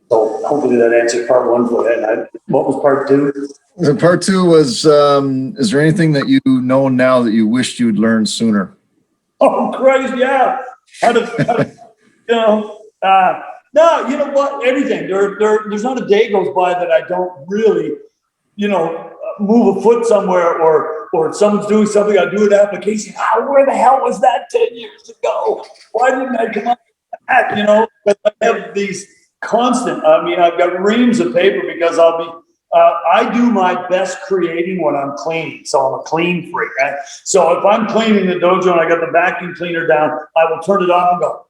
[SPEAKER 2] So hopefully that answered part one for you. And what was part two?
[SPEAKER 1] Part two was, is there anything that you know now that you wished you'd learned sooner?
[SPEAKER 2] Oh, Christ, yeah. You know, no, you know what? Everything. There's not a day goes by that I don't really, you know, move a foot somewhere or someone's doing something, I do an application. Where the hell was that 10 years ago? Why didn't I come up with that? You know, but I have these constant, I mean, I've got reams of paper because I do my best creating when I'm cleaning. So I'm a clean freak, right? So if I'm cleaning the dojo and I got the vacuum cleaner down, I will turn it off and go,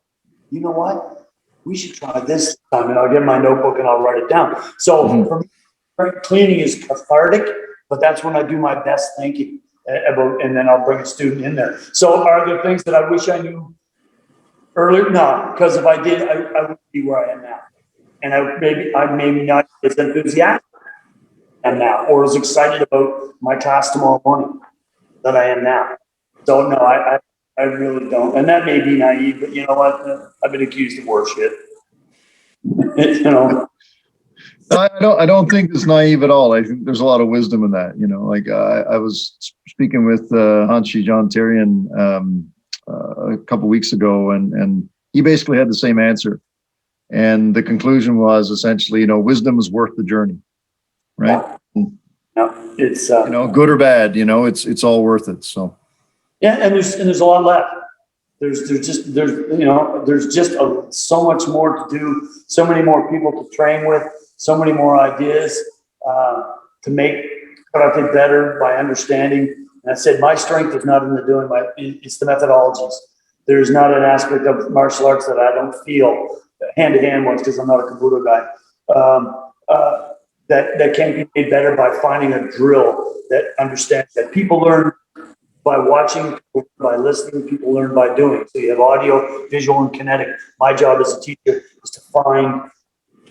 [SPEAKER 2] you know what? We should try this time. And I'll get my notebook and I'll write it down. So for me, cleaning is cathartic, but that's when I do my best thinking about, and then I'll bring a student in there. So are there things that I wish I knew earlier? No, because if I did, I wouldn't be where I am now. And I maybe not as enthusiastic am now, or as excited about my class tomorrow morning that I am now. So no, I really don't. And that may be naive, but you know what? I've been accused of worse shit. You know.
[SPEAKER 1] I don't think it's naive at all. I think there's a lot of wisdom in that. You know, like I was speaking with Hanshi John Tyrion a couple weeks ago, and he basically had the same answer. And the conclusion was essentially, you know, wisdom is worth the journey, right?
[SPEAKER 2] No, it's
[SPEAKER 1] You know, good or bad, you know, it's all worth it. So
[SPEAKER 2] yeah, and there's a lot left. There's just so much more to do, so many more people to train with, so many more ideas to make karate better by understanding. And I said, my strength is not in the doing, it's the methodologies. There's not an aspect of martial arts that I don't feel hand-to-hand ones, because I'm not a Kabuto guy, that can be made better by finding a drill that understands that people learn by watching, by listening, people learn by doing. So you have audio, visual, and kinetic. My job as a teacher is to find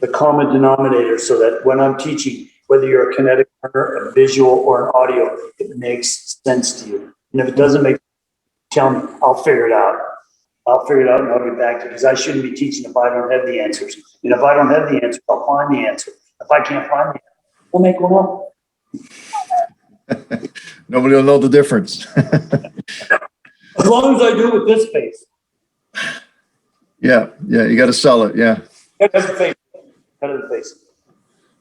[SPEAKER 2] the common denominator so that when I'm teaching, whether you're a kinetic learner, a visual, or an audio, it makes sense to you. And if it doesn't make sense, tell me, I'll figure it out. I'll figure it out and I'll get back to you, because I shouldn't be teaching if I don't have the answers. And if I don't have the answer, I'll find the answer. If I can't find the answer, we'll make one up.
[SPEAKER 1] nobody will know the difference.
[SPEAKER 2] As long as I do it with this face.
[SPEAKER 1] Yeah, you got to sell it. Yeah.
[SPEAKER 2] Cut of the face. Cut of the face.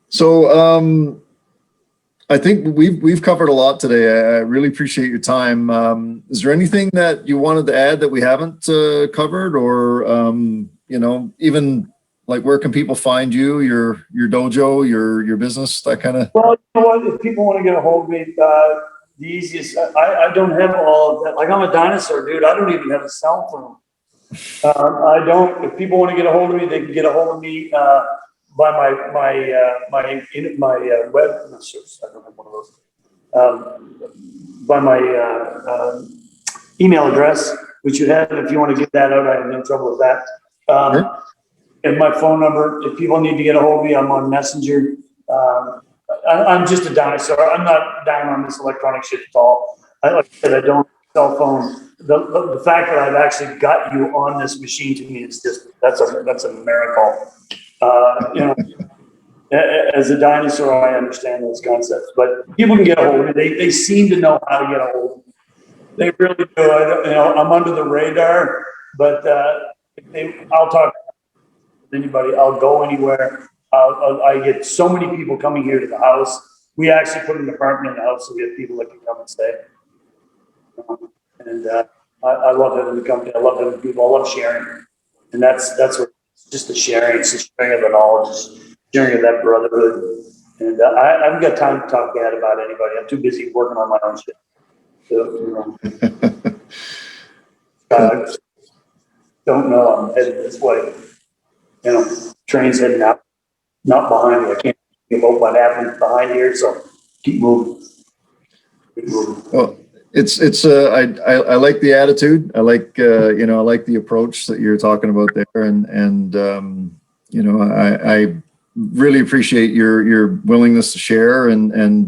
[SPEAKER 1] So I think we've covered a lot today. I really appreciate your time. Is there anything that you wanted to add that we haven't covered, or you know, even like where can people find you, your dojo, your business, that kind of?
[SPEAKER 2] Well, you know what? If people want to get a hold of me, the easiest. I don't have all of that. Like, I'm a dinosaur, dude. I don't even have a cell phone. I don't. If people want to get a hold of me, they can get a hold of me by my web. I'm not sure. I don't have one of those. By my email address, which you have. If you want to get that out, I have no trouble with that.
[SPEAKER 1] Sure.
[SPEAKER 2] And my phone number. If people need to get a hold of me, I'm on Messenger. I'm just a dinosaur. I'm not down on this electronic shit at all. Like I said, I don't have a cell phone. The fact that I've actually got you on this machine, to me, is just that's a miracle. You know, as a dinosaur, I understand those concepts, but people can get a hold of me. They seem to know how to get a hold of me. They really do. I'm under the radar, but I'll talk to anybody. I'll go anywhere. I get so many people coming here to the house. We actually put an apartment in the house, so we have people that can come and stay. And I love having the company. I love having people. I love sharing, and that's what it's just the sharing. It's the sharing of the knowledge, sharing of that brotherhood. And I haven't got time to talk bad about anybody. I'm too busy working on my own shit. So, I don't know. I'm headed this way. You know, train's heading out, not behind me. I can't think about what happened behind here, so keep moving. Keep moving.
[SPEAKER 1] Well, I like the attitude. I like I like the approach that you're talking about there, and you know, I really appreciate your willingness to share and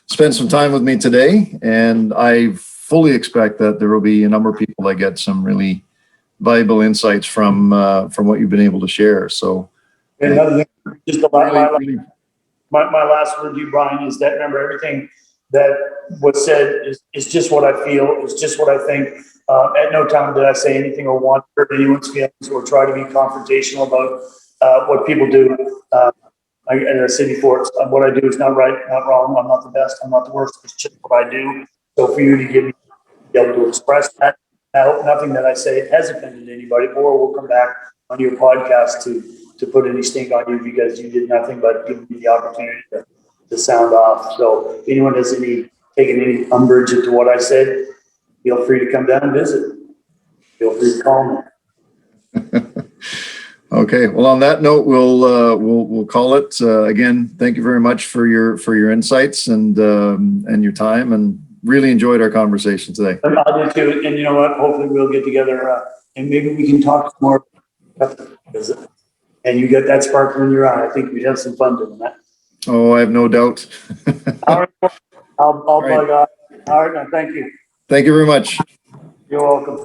[SPEAKER 1] spend some time with me today. And I fully expect that there will be a number of people that get some really valuable insights from what you've been able to share. So,
[SPEAKER 2] and another thing, just my last word to you, Brian, is that remember, everything that was said is just what I feel. It's just what I think. At no time did I say anything or want to hurt anyone's feelings or try to be confrontational about what people do. And I said before, what I do is not right, not wrong. I'm not the best. I'm not the worst. It's just what I do. So for you to be able to express that, I hope nothing that I say has offended anybody, or we'll come back on your podcast to put any stink on you, because you did nothing but give me the opportunity to sound off. So if anyone has taken any umbrage into what I said, feel free to come down and visit. Feel free to call me.
[SPEAKER 1] Okay. Well, on that note, we'll call it. Again, thank you very much for your insights and your time, and really enjoyed our conversation today.
[SPEAKER 2] I do too. And you know what? Hopefully we'll get together and maybe we can talk more. And you get that sparkle in your eye. I think we'd have some fun doing that.
[SPEAKER 1] Oh, I have no doubt.
[SPEAKER 2] All right. I'll
[SPEAKER 1] All right.
[SPEAKER 2] bug off. All right. Now, thank you.
[SPEAKER 1] Thank you very much.
[SPEAKER 2] You're welcome.